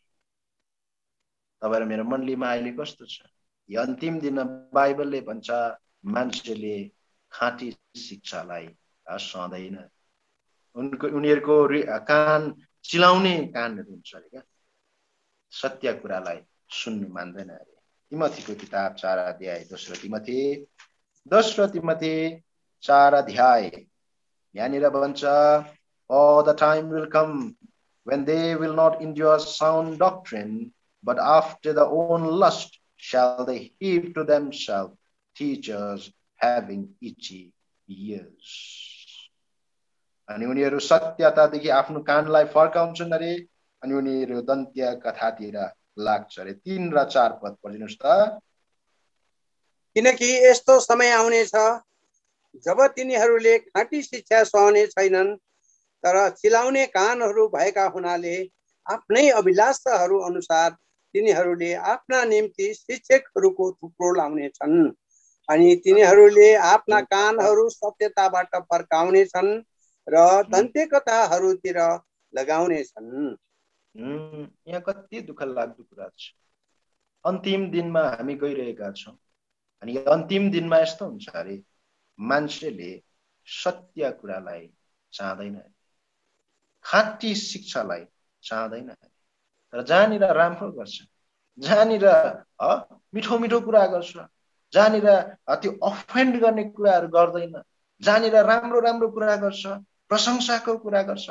तपाईँ र मेरो मण्डलीमा अहिले कस्तो छ? यो अन्तिम दिनमा बाइबलले भन्छ मान्छेले खाँटी शिक्षालाई सहँदैन, उनीहरूको कान चिलाउने कानहरू हुन्छ अरे क्या, सत्य कुरालाई सुन्नु मान्दैन अरे। तिमोथीको किताब 4 अध्याय दोस्रो तिमोथी 4 अध्याय यहाँनिर भन्छ all the time will come when they will not endure sound doctrine, but after their own lust shall they heap to themselves teachers having itchy ears. अनि उनीहरू सत्यतादेखि आफ्नो कानलाई फर्काउँछन् अरे, अनि उनीहरू दन्त्य कथातिर लाग्छ अरे। 3 र 4 पद पढिदिनुस् त। किनकि यस्तो समय आउनेछ जब तिनीहरूले खाँटी शिक्षा सहने छैनन्, तर चिलाउने कानहरू भएका हुनाले आफ्नै अभिलाषाहरू अनुसार तिनीहरूले आफ्ना निम्ति शिक्षकहरूको थुप्रो लाउने छन्, अनि तिनीहरूले आफ्ना कानहरू सत्यताबाट फर्काउने छन् र दन्त्य कथाहरूतिर लगाउने छन्। यहाँ कति दुःख लाग्दो कुरा छ। अन्तिम दिनमा हामी गइरहेका छौँ, अनि अन्तिम दिनमा यस्तो हुन्छ अरे मान्छेले सत्य कुरालाई चाहँदैन, खाँटी शिक्षालाई चाहँदैन, तर जहाँनिर राम्रो गर्छ, जहाँनिर मिठो मिठो कुरा गर्छ, जहाँनिर त्यो अफेन्ड गर्ने कुराहरू गर्दैन, जहाँनिर राम्रो राम्रो कुरा गर्छ, प्रशंसाको कुरा गर्छ,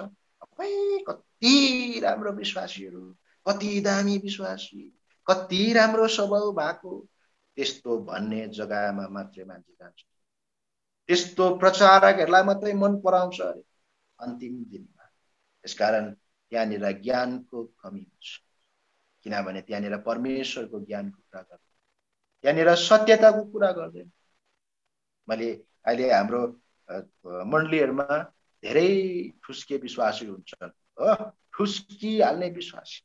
कति राम्रो विश्वासीहरू, कति दामी विश्वासी, कति राम्रो स्वभाव भएको, त्यस्तो भन्ने जग्गामा मात्रै मान्छे जान्छ, त्यस्तो प्रचारकहरूलाई मात्रै मन पराउँछ अरे अन्तिम दिनमा। यसकारण त्यहाँनिर ज्ञानको कमी हुन्छ, किनभने त्यहाँनिर परमेश्वरको ज्ञानको कुरा गर्दैन, त्यहाँनिर सत्यताको कुरा गर्दैन। मैले अहिले हाम्रो मण्डलीहरूमा धेरै ठुस्के विश्वासी हुन्छन्, हो, ठुस्किहाल्ने विश्वासी,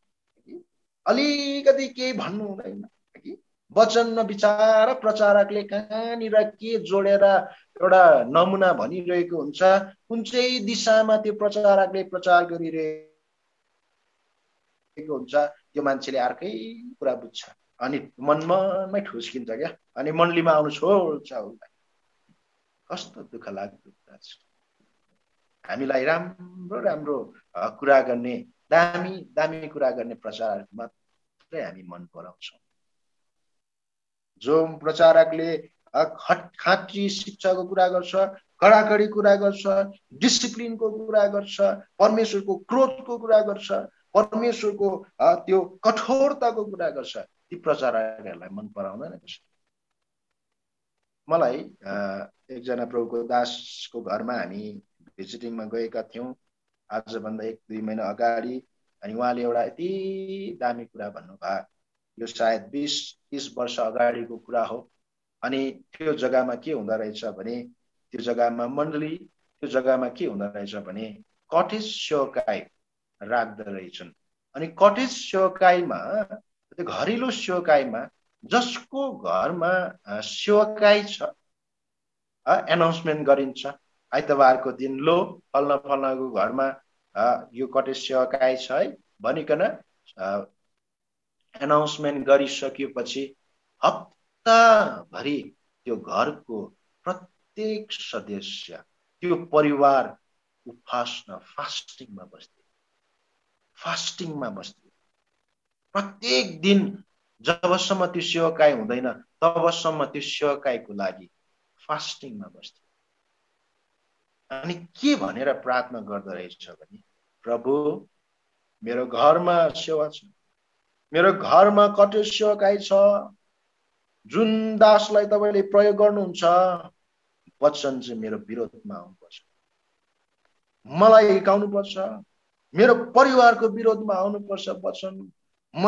अलिकति केही भन्नु हुँदैन कि वचन विचार प्रचारकले कहाँनिर के जोडेर एउटा नमुना भनिरहेको हुन्छ, कुन चाहिँ दिशामा त्यो प्रचारकले प्रचार गरिरहेको हुन्छ, त्यो मान्छेले अर्कै कुरा बुझ्छ, अनि मनमै ठुस्किन्छ क्या, अनि मण्डलीमा आउनु छोड्छ उसलाई। कस्तो दुःख लाग्दो कुरा छ। हामीलाई राम्रो राम्रो कुरा गर्ने, दामी दामी कुरा गर्ने प्रचारक मात्रै हामी मन पराउँछौँ। जो प्रचारकले खाँटी शिक्षाको कुरा गर्छ, कडाकडी कुरा गर्छ, डिसिप्लिनको कुरा गर्छ, परमेश्वरको क्रोधको कुरा गर्छ, परमेश्वरको त्यो कठोरताको कुरा गर्छ, ती प्रचारकहरूलाई मन पराउँदैन। मलाई एकजना प्रभुको दासको घरमा हामी भिजिटिङमा गएका थियौँ आजभन्दा 1-2 महिना अगाडि, अनि उहाँले एउटा यति दामी कुरा भन्नुभयो, यो सायद 20-30 वर्ष अगाडिको कुरा हो। अनि त्यो जग्गामा के हुँदो रहेछ भने, त्यो जग्गामा मण्डली, त्यो जग्गामा के हुँदो रहेछ भने कटेज सेवकाई राख्दो रहेछन्, अनि कटेज सेवकाईमा, त्यो घरेलु सेवकाईमा जसको घरमा सेवाकाई छ, एनाउन्समेन्ट गरिन्छ आइतबारको दिन, लो फल्ना फल्नाको घरमा यो कटेज सेवाकाई छ है भनिकन एनाउन्समेन्ट गरिसकेपछि हप्ताभरि त्यो घरको प्रत्येक सदस्य, त्यो परिवार उपासना फास्टिङमा बस्थे। प्रत्येक दिन जबसम्म त्यो सेवाकाई हुँदैन तबसम्म त्यो सेवाकाईको लागि फास्टिङमा बस्थे। अनि के भनेर प्रार्थना गर्दो रहेछ भने, प्रभु मेरो घरमा सेवा छ, मेरो घरमा कटेज सेवाकाई छ, जुन दासलाई तपाईले प्रयोग गर्नुहुन्छ वचन चाहिँ मेरो विरोधमा आउनुपर्छ, मलाई हिर्काउनुपर्छ, मेरो परिवारको विरोधमा आउनुपर्छ वचन, म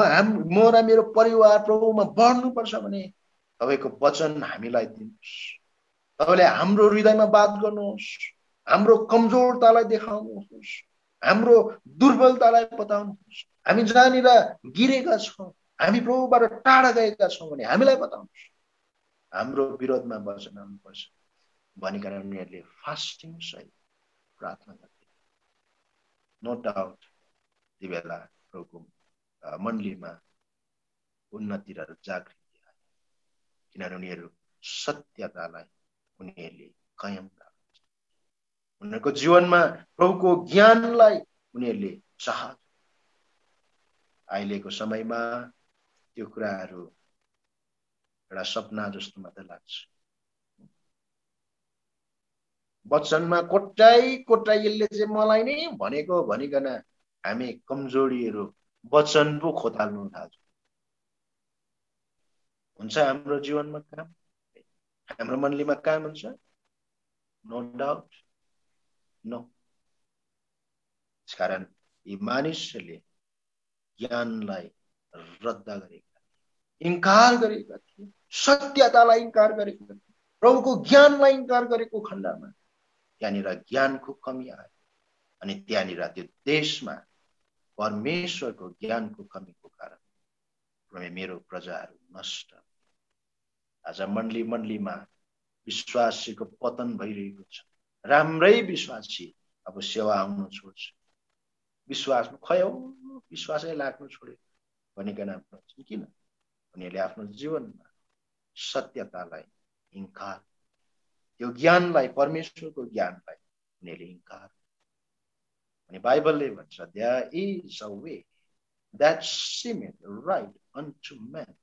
र मेरो परिवार प्रभुमा बढ्नुपर्छ भने तपाईको वचन हामीलाई दिनुहोस्, तपाईले हाम्रो हृदयमा बात गर्नुहोस्, हाम्रो कमजोरतालाई देखाउनुहोस्, हाम्रो दुर्बलतालाई बताउनुहोस्, हामी जहाँनिर गिरेका छौँ, हामी प्रभुबाट टाढा गएका छौँ भने हामीलाई बताउनुहोस्, हाम्रो विरोधमा वचन आउनुपर्छ भनिकन उनीहरूले फास्टिङ सहित प्रार्थना गर्थे। नो डाउट ती बेला प्रभुको मण्डलीमा उन्नति र जागृति आयो, किनभने उनीहरू सत्यतालाई उनीहरूले कायम राख्छ, उनीहरूको जीवनमा प्रभुको ज्ञानलाई उनीहरूले चाहत। अहिलेको समयमा त्यो कुराहरू एउटा सपना जस्तो मात्र लाग्छ। वचनमा कोट्याई यसले चाहिँ मलाई नै भनेको भनिकन हामी कमजोरीहरू वचन पो खोताल्नु थाल्छ। हुन्छ हाम्रो जीवनमा काम, हाम्रो मण्डलीमा काम हुन्छ, नो डाउट, नो। त्यसकारण यी मानिसहरूले ज्ञानलाई रद्द गरेका थिए, इन्कार गरेका थिए, सत्यतालाई इन्कार गरेका थिए, प्रभुको ज्ञानलाई इन्कार गरेको खण्डमा त्यहाँनिर ज्ञानको कमी आयो अनि त्यहाँनिर त्यो देशमा परमेश्वरको ज्ञानको कमीको कारण मेरो प्रजाहरू नष्ट। आज मण्डलीमा विश्वासीको पतन भइरहेको छ। राम्रै विश्वासी अब सेवा आउन छोड्छ, विश्वासमा खयो विश्वासै लाग्नु छोड्यो भनिकन किन? उनीहरूले आफ्नो जीवनमा सत्यतालाई इन्कार, त्यो ज्ञानलाई, परमेश्वरको ज्ञानलाई उनीहरूले इन्कार। अनि बाइबलले भन्छ, there is a way that seemeth right unto man,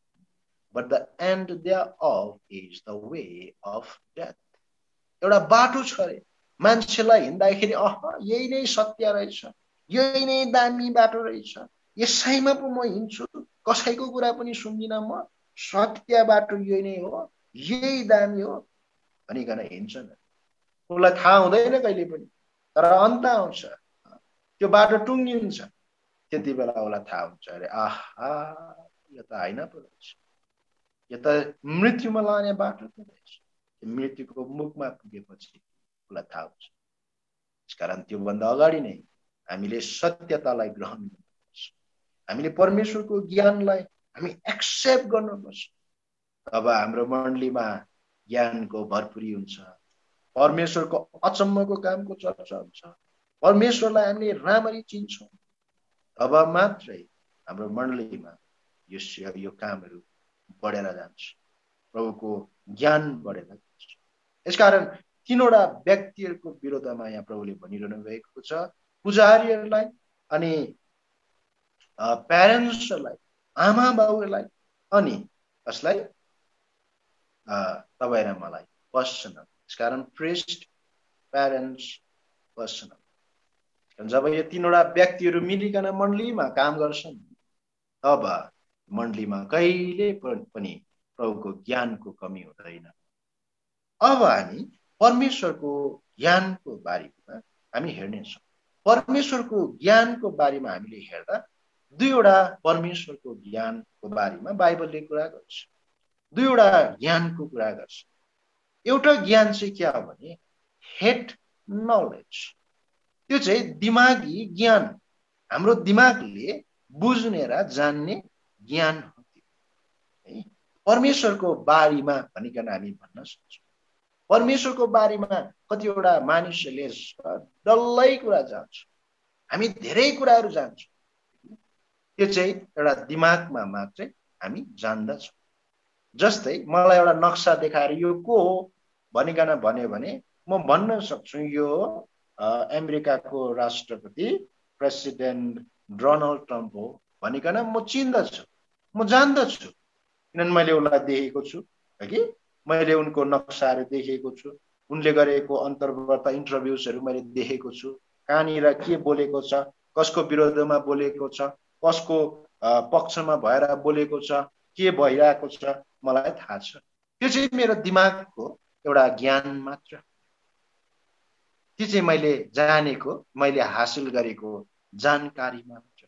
but the end thereof is the way of death. एउटा बाटो छ रे मान्छेलाई हिँड्दाखेरि, यही नै सत्य रहेछ, यही नै दामी बाटो रहेछ, यसैमा पो म हिँड्छु, कसैको कुरा पनि सुन्दिनँ, म सत्य बाटो यही नै हो, यही दामी हो भनिकन हिँड्छन्। उसलाई थाहा हुँदैन कहिले पनि, तर अन्त आउँछ त्यो बाटो टुङ्गिन्छ, त्यति बेला उसलाई थाहा हुन्छ, अरे आहा यो त होइन पो रहेछ, यो त मृत्युमा लाने बाटो पो रहेछ। मृत्युको मुखमा पुगेपछि उसलाई थाहा हुन्छ। त्यसकारण त्योभन्दा अगाडि नै हामीले सत्यतालाई ग्रहण गर्नुपर्छ, हामीले परमेश्वरको ज्ञानलाई हामी एक्सेप्ट गर्नुपर्छ। अब हाम्रो मण्डलीमा ज्ञानको भरपुरी हुन्छ, परमेश्वरको अचम्मको कामको चर्चा हुन्छ, परमेश्वरलाई हामीले राम्ररी चिन्छौँ, तब मात्रै हाम्रो मण्डलीमा यो कामहरू बढेर जान्छ, प्रभुको ज्ञान बढेर जान्छ। यसकारण तीनवटा व्यक्तिहरूको विरोधमा यहाँ प्रभुले भनिरहनु भएको छ, पुजारीहरूलाई अनि प्यारेन्ट्सहरूलाई, आमा बाउहरूलाई, अनि कसलाई? तपाईँ र मलाई पर्सनल। यसकारण प्रिस्ट, प्यारेन्ट्स, पर्सनल। जब यो तीनवटा व्यक्तिहरू मिलिकन मण्डलीमा काम गर्छन् तब मण्डलीमा कहिले पनि प्रभुको ज्ञानको कमी हुँदैन। अब हामी परमेश्वरको ज्ञानको बारेमा हामी हेर्नेछौँ। परमेश्वरको ज्ञानको बारेमा हामीले हेर्दा दुईवटा परमेश्वरको ज्ञानको बारेमा बाइबलले कुरा गर्छ, दुईवटा ज्ञानको कुरा गर्छ। एउटा ज्ञान चाहिँ के हो भने हेड नलेज, त्यो चाहिँ दिमागी ज्ञान, हाम्रो दिमागले बुझ्ने र जान्ने ज्ञान हो। परमेश्वरको बारीमा भनिकन हामी भन्न सक्छौँ। परमेश्वरको बारेमा कतिवटा मानिसहरूले डल्लै कुरा जान्छ, हामी धेरै कुराहरू जान्छौँ, त्यो चाहिँ एउटा दिमागमा मात्रै हामी जान्दछौँ। जस्तै मलाई एउटा नक्सा देखाएर यो को हो भनिकन भन्यो भने म भन्न सक्छु यो अमेरिकाको राष्ट्रपति प्रेसिडेन्ट डोनाल्ड ट्रम्प हो भनिकन म चिन्दछु, म जान्दछु, किनभने मैले उसलाई देखेको छु कि मैले उनको नक्साहरू देखेको छु, उनले गरेको अन्तर्गत इन्टरभ्युजहरू मैले देखेको छु, कहाँनिर के बोलेको छ, कसको विरोधमा बोलेको छ, कसको पक्षमा भएर बोलेको छ, के भइरहेको छ मलाई थाहा छ। त्यो चाहिँ मेरो दिमागको एउटा ज्ञान मात्र, त्यो चाहिँ मैले जानेको, मैले हासिल गरेको जानकारी मात्र।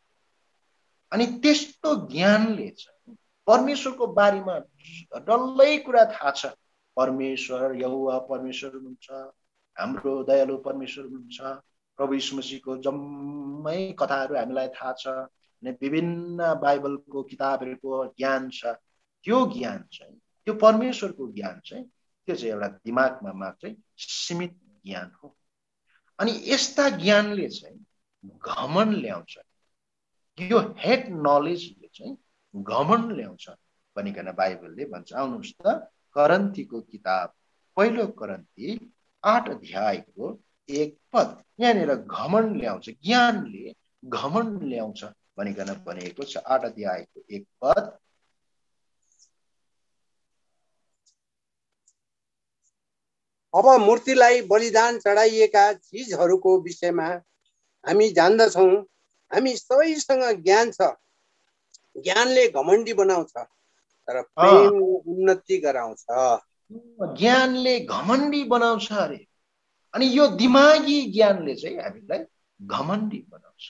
अनि त्यस्तो ज्ञानले चाहिँ परमेश्वरको बारेमा डल्लै कुरा थाहा छ। परमेश्वर यहोवा परमेश्वर हुनुहुन्छ, हाम्रो दयालु परमेश्वर हुनुहुन्छ, प्रभु यीशु मसीहको जम्मै कथाहरू हामीलाई थाहा छ, अनि विभिन्न बाइबलको किताबहरूको ज्ञान छ। त्यो ज्ञान चाहिँ, त्यो परमेश्वरको ज्ञान चाहिँ, त्यो चाहिँ एउटा दिमागमा मात्रै सीमित ज्ञान हो। अनि यस्ता ज्ञानले चाहिँ घमण्ड ल्याउँछ, यो हेड नलेजले चाहिँ घमण्ड ल्याउँछ भनिकन बाइबलले भन्छ। आउनुहोस् त करन्थीको किताब पहिलो करन्थी 8 अध्यायको 1 पद, यहाँनिर घमण्ड ल्याउँछ, ज्ञानले घमण्ड ल्याउँछ भनिकन भनेको छ। 8 अध्यायको 1 पद, अब मूर्तिलाई बलिदान चढाइएका चिजहरूको विषयमा हामी जान्दछौँ, हामी सबैसँग ज्ञान छ। ज्ञानले घमण्डी बनाउँछ तर प्रेम उन्नति गराउँछ। ज्ञानले घमण्डी बनाउँछ अरे। अनि यो दिमागी ज्ञानले चाहिँ हामीलाई घमण्डी बनाउँछ।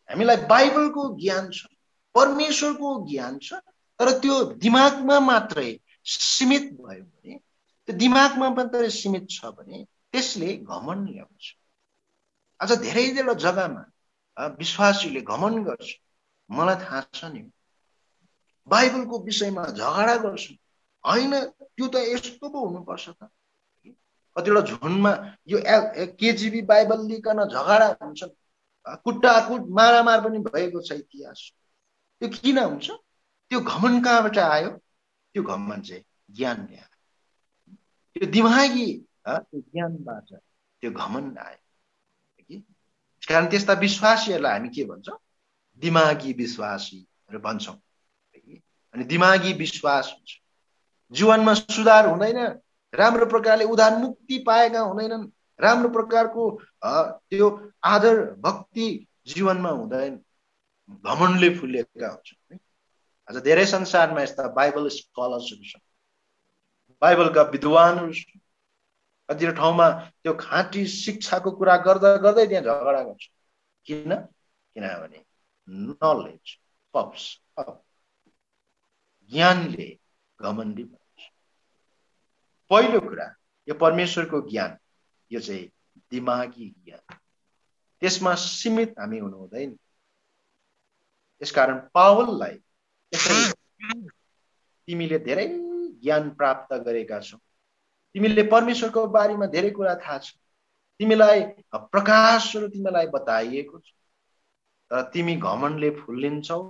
हामीलाई बाइबलको ज्ञान छ, परमेश्वरको ज्ञान छ, तर त्यो दिमागमा मात्रै सीमित भयो भने, त्यो दिमागमा मात्रै सीमित छ भने त्यसले घमण्ड ल्याउँछ। आज धेरैवटा जग्गामा विश्वासीले घमण्ड गर्छ, मलाई थाहा छ नि, बाइबलको विषयमा झगडा गर्छु, होइन त्यो त यस्तो पो हुनुपर्छ त। कतिवटा झुन्डमा यो केजिबी बाइबल लिकन झगडा हुन्छ, कुटाकुट मारामार पनि भएको छ इतिहास। त्यो किन हुन्छ? त्यो घमण्ड कहाँबाट आयो? त्यो घमण्ड चाहिँ ज्ञानले आयो, त्यो दिमागी ज्ञानबाट त्यो घमण्ड आयो। कारण त्यस्ता विश्वासीहरूलाई हामी के भन्छौँ? दिमागी विश्वासीहरू भन्छौँ। अनि दिमागी विश्वास हुन्छ, जीवनमा सुधार हुँदैन, राम्रो प्रकारले उद्धार मुक्ति पाएका हुँदैनन्, राम्रो प्रकारको त्यो आदर भक्ति जीवनमा हुँदैन, घमण्डले फुलेका हुन्छन्। आज धेरै संसारमा यस्ता बाइबल स्कलर्सहरू छन्, बाइबलका विद्वानहरू छन्, कतिवटा ठाउँमा त्यो खाँटी शिक्षाको कुरा गर्दा गर्दै त्यहाँ झगडा गर्छ। किन? किनभने नलेज पप्स अप, ज्ञानले घमण्डी बनाउँछ। पहिलो कुरा यो परमेश्वरको ज्ञान, यो चाहिँ दिमागी ज्ञान, त्यसमा सीमित हामी हुनु हुँदैन। यसकारण पावललाई तिमीले धेरै ज्ञान प्राप्त गरेका छौ, तिमीले परमेश्वरको बारेमा धेरै कुरा थाहा छ, तिमीलाई प्रकाशहरू तिमीलाई बताइएको छ, तर तिमी घमण्डले फुल्लिन्छौ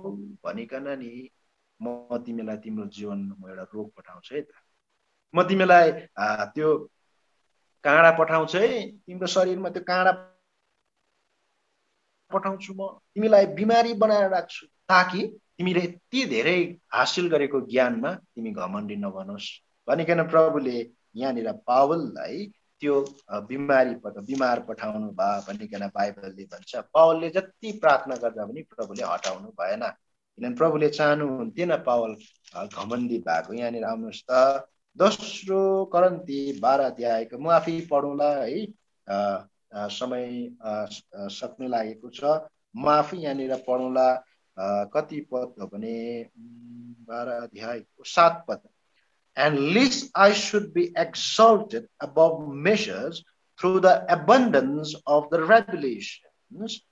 भनिकन नि म तिमीलाई तिम्रो जीवनमा एउटा रोग पठाउँछु है त, म तिमीलाई त्यो काँडा पठाउँछु है, तिम्रो शरीरमा त्यो काँडा पठाउँछु, म तिमीलाई बिमारी बनाएर राख्छु, ताकि तिमीले यति धेरै हासिल गरेको ज्ञानमा तिमी घमण्डी नबनोस् भनिकन प्रभुले यहाँनिर पावललाई त्यो बिमार पठाउनु भयो भनिकन बाइबलले भन्छ। पावलले जति प्रार्थना गर्दा पनि प्रभुले हटाउनु भएन, किनभने प्रभुले चाहनुहुन्थेन पावल घमण्डी भएको। यहाँनिर आउनुहोस् त, दोस्रो करन्थी 12 अध्यायको, म आफै पढौँला है, समय सक्नु लागेको छ, म आफै यहाँनिर पढौँला। कति पद हो भने 12 अध्यायको 7 पद, and lest I should be exalted above measures through the abundance of the revelations,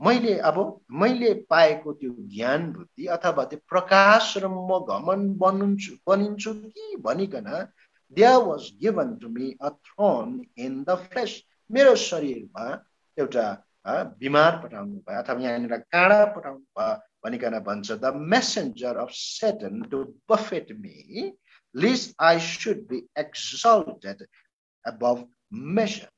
मैले पाएको त्यो ज्ञान बुद्धि अथवा त्यो प्रकाश र म घमण्ड बनिन्छु कि भनिकन there was given to me a thorn in the flesh. मेरो शरीरमा एउटा बिमार पठाउनु भयो अथवा यहाँनिर काँडा पठाउनु भयो भनिकन भन्छ the messenger of Satan to buffet me lest I should be exalted above measure.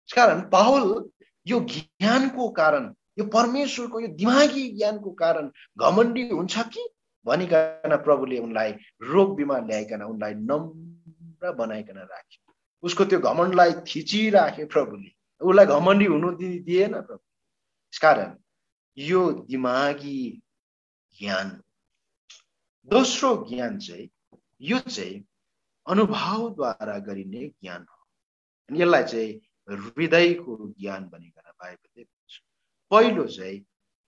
कारण पाउल यो ज्ञानको कारण यो परमेश्वरको यो दिमागी ज्ञानको कारण घमण्डी हुन्छ कि भनिकन प्रभुले उनलाई रोग बिमार ल्याइकन उनलाई नम्र बनाइकन राखे उसको त्यो घमण्डलाई थिचिराखे प्रभुले उसलाई घमण्डी हुनु दिएन प्रभु त्यसकारण यो दिमागी ज्ञान दोस्रो ज्ञान चाहिँ यो चाहिँ अनुभवद्वारा गरिने ज्ञान हो अनि यसलाई चाहिँ हृदयको ज्ञान भनिकन बाइबलले भन्छ पहिलो चाहिँ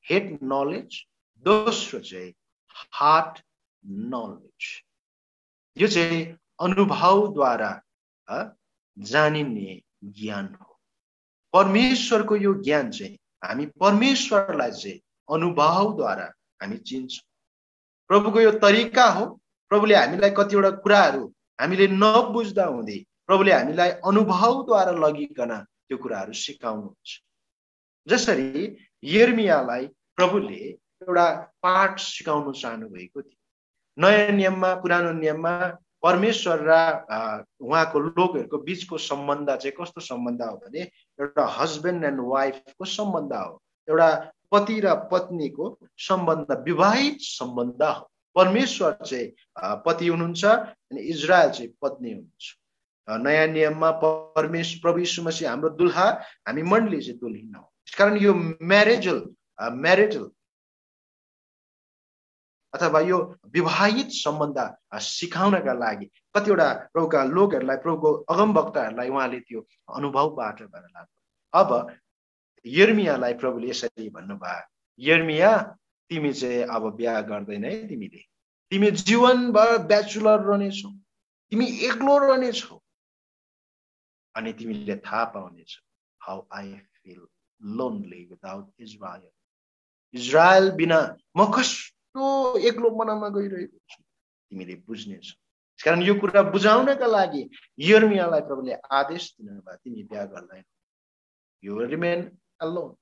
हेड नलेज दोस्रो चाहिँ हार्ट नलेज यो चाहिँ अनुभवद्वारा जानिने ज्ञान हो परमेश्वरको यो ज्ञान चाहिँ हामी परमेश्वरलाई चाहिँ अनुभवद्वारा हामी चिन्छौँ प्रभुको यो तरिका हो प्रभुले हामीलाई कतिवटा कुराहरू हामीले नबुझ्दा हुँदै प्रभुले हामीलाई अनुभवद्वारा लगिकन त्यो कुराहरू सिकाउनुहुन्छ जसरी यिर्मियालाई प्रभुले एउटा पाठ सिकाउन चाहनु भएको थियो नयाँ नियममा पुरानो नियममा परमेश्वर र उहाँको लोकहरूको बीचको सम्बन्ध चाहिँ कस्तो सम्बन्ध हो भने एउटा हस्बेन्ड एन्ड वाइफको सम्बन्ध हो एउटा पति र पत्नीको सम्बन्ध विवाहित सम्बन्ध हो परमेश्वर चाहिँ पति हुनुहुन्छ अनि इजरायल चाहिँ पत्नी हुनुहुन्छ नयाँ नियममा परमेश्वर प्रभु यीशु मसीह हाम्रो दुल्हा हामी मण्डली चाहिँ दुल्हिन हो त्यसकारण यो म्यारिटल अथवा यो विवाहित सम्बन्ध सिकाउनका लागि कतिवटा प्रभुका लोकहरूलाई प्रभुको अगमवक्ताहरूलाई उहाँले त्यो अनुभवबाट भएर लाग्नु अब यिर्मियालाई प्रभुले यसरी भन्नुभयो यिर्मिया तिमी चाहिँ अब बिहा गर्दैन है तिमी जीवनभर ब्याचुलर रहनेछौ तिमी एक्लो रहनेछौ अनि तिमीले थाहा पाउनेछौ how I feel lonely without Israel बिना म कस्तो एक्लो मनमा गइरहेको छु तिमीले बुझ्नेछौ त्यसकारण यो कुरा बुझाउनका लागि यिर्मियालाई प्रभुले आदेश दिनुभयो तिमी बिहा गर्दैन यु रिमेन अलोन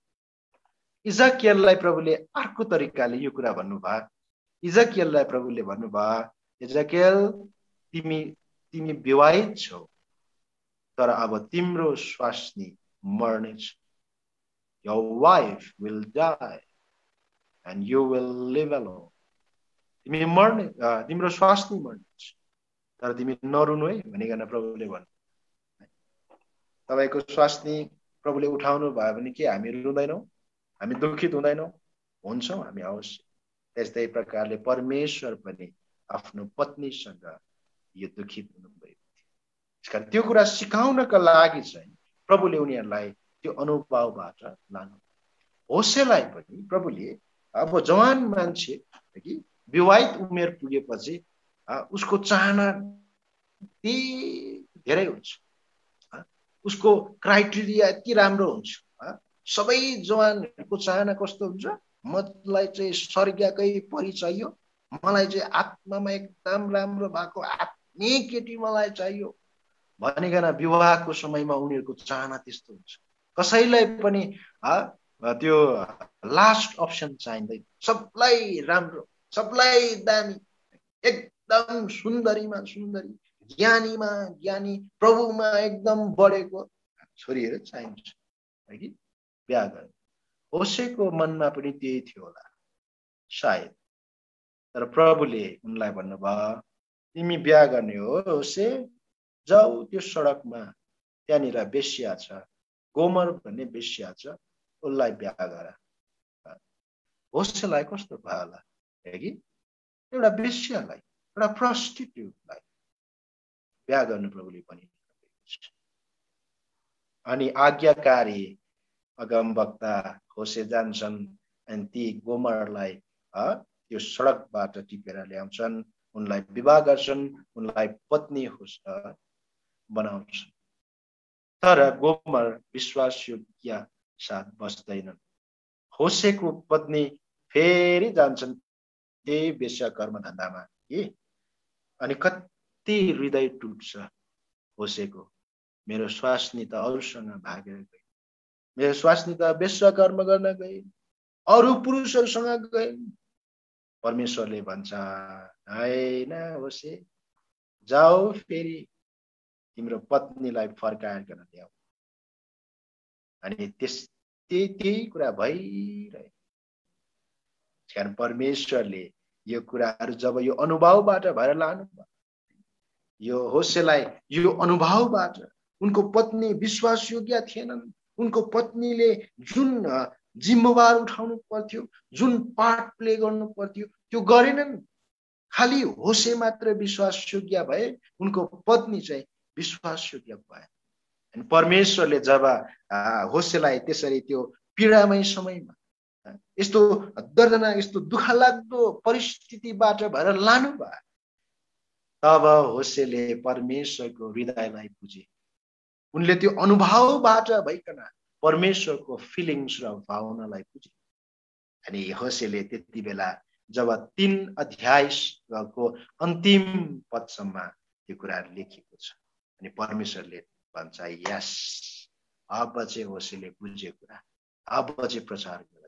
इजकियललाई प्रभुले अर्को तरिकाले यो कुरा भन्नुभयो इजकियललाई प्रभुले भन्नुभयो इजकियल तिमी विवाहित छौ तर अब तिम्रो स्वास्नी मर्नेछ your wife will die and you will live alone तिमी मर्ने तिम्रो स्वास्नी मर्नेछ तर तिमी नरुनु है भनिकन प्रभुले भन्नु तपाईको स्वास्नी प्रभुले उठाउनु भयो भने के हामी रुँदैनौँ हामी दुखित हुँदैनौँ हुन्छौँ हामी अवश्य त्यस्तै प्रकारले परमेश्वर पनि आफ्नो पत्नीसँग यो दुखित हुनुभएको थियो त्यसकारण त्यो कुरा सिकाउनका लागि चाहिँ प्रभुले उनीहरूलाई त्यो अनुभवबाट लानु होसेलाई पनि प्रभुले अब जवान मान्छे कि विवाहित उमेर पुगेपछि उसको चाहना धेरै हुन्छ उसको क्राइटेरिया यति राम्रो हुन्छ सबै जवानहरूको चाहना कस्तो हुन्छ मलाई चाहिँ स्वर्गकै परी चाहियो मलाई चाहिँ आत्मामा एकदम राम्रो भएको आत्मिक केटी मलाई चाहियो भनिकन विवाहको समयमा उनीहरूको चाहना त्यस्तो हुन्छ कसैलाई पनि त्यो लास्ट अप्सन चाहिँदैन सबलाई राम्रो सबलाई दामी एकदम सुन्दरीमा सुन्दरी ज्ञानीमा ज्ञानी प्रभुमा एकदम बढेको छोरीहरू चाहिन्छ है कि बिहा गर्ने होसेको मनमा पनि त्यही थियो होला सायद तर प्रभुले उनलाई भन्नुभयो तिमी बिहा गर्ने हो होसे जाऊ त्यो सडकमा त्यहाँनिर बेश्या छ गोमर भन्ने बेश्या छ उसलाई बिहा गर होसेलाई कस्तो भयो होला है कि एउटा बेश्यालाई एउटा प्रस्टिट्युटलाई बिहा गर्नु प्रभुले पनि अनि आज्ञाकारी अगमवक्ता होसे जान्छन् अनि ती गोमरलाई त्यो सडकबाट टिपेर ल्याउँछन् उनलाई विवाह गर्छन् उनलाई पत्नी बनाउँछन् तर गोमर विश्वासयोग्य साथ बस्दैनन् होसेको पत्नी फेरि जान्छन् त्यही वेश्या कर्म धन्दामा कि अनि कति हृदय टुट्छ होसेको। मेरो स्वास्नी त अरूसँग भागेर गए, मेरो स्वास्नी त वेश्या कर्म गर्न गए, अरू पुरुषहरूसँग गए। परमेश्वरले भन्छ हैन होसे, जाऊ फेरि तिम्रो पत्नीलाई फर्काएर ल्याऊ। अनि त्यही कुरा भइरहे। कारण परमेश्वरले यो कुराहरू जब यो अनुभवबाट भएर लानुभयो, यो होसेलाई यो अनुभवबाट, उनको पत्नी विश्वासयोग्य थिएनन्, उनको पत्नीले जुन जिम्मेवार उठाउनु पर्थ्यो, जुन पार्ट प्ले गर्नु पर्थ्यो त्यो गरेनन्। खालि होसे मात्र विश्वासयोग्य भए, उनको पत्नी चाहिँ विश्वासयोग्य भए। अनि परमेश्वरले जब होसेलाई त्यसरी त्यो पीडामय समयमा यस्तो दर्दनाक यस्तो दुःखलाग्दो परिस्थितिबाट भएर लानुभयो, तब होसेले परमेश्वरको हृदयलाई बुझे। उनले त्यो अनुभवबाट भइकन परमेश्वरको फिलिङ्स र भावनालाई बुझे। अनि होसेले त्यति बेला जब 3 अध्यायको अन्तिम पदसम्म त्यो कुराहरू लेखिएको छ, अनि परमेश्वरले भन्छ यस, अब चाहिँ होसेले बुझे कुरा, अब चाहिँ प्रचार गर।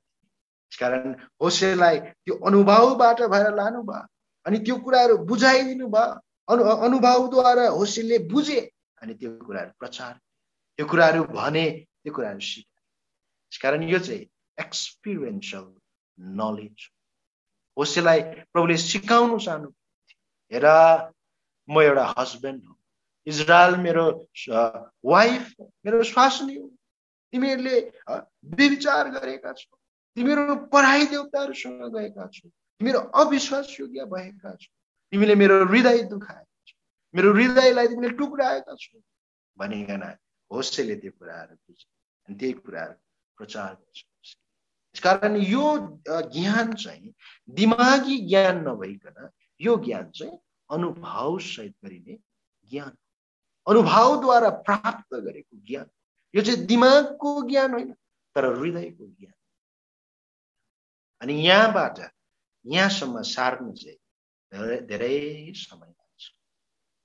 कारण होसेलाई त्यो अनुभवबाट भएर लानुभयो, अनि त्यो कुराहरू बुझाइदिनु भयो। अनुभवद्वारा होसेले बुझे, अनि त्यो कुराहरू प्रचार, त्यो कुराहरू भने, त्यो कुराहरू सिके। कारण यो चाहिँ एक्सपिरियन्शियल नलेज। होसेलाई प्रभुले सिकाउनु चाहनु, हेर म एउटा हस्बेन्ड हो, इजरायल मेरो वाइफ, मेरो स्वास्नी हो, तिमीहरूले व्यभिचार गरेका छौ, तिमीहरू पराई देवताहरूसँग गएका छौ, तिमीहरू अविश्वास योग्य भएका छौ, तिमीले मेरो हृदय दुखाएका छौ, मेरो हृदयलाई तिमीले टुक्राएका छौ भनिकन होसेले त्यो कुराहरू बुझे, अनि त्यही कुराहरू प्रचार गर्छ। कारण यो ज्ञान चाहिँ दिमागी ज्ञान नभइकन यो ज्ञान चाहिँ अनुभव सहित गरिने ज्ञान, अनुभवद्वारा प्राप्त गरेको ज्ञान। यो चाहिँ दिमागको ज्ञान होइन, तर हृदयको ज्ञान। अनि यहाँबाट यहाँसम्म सार्नु चाहिँ धेरै समय लाग्छ,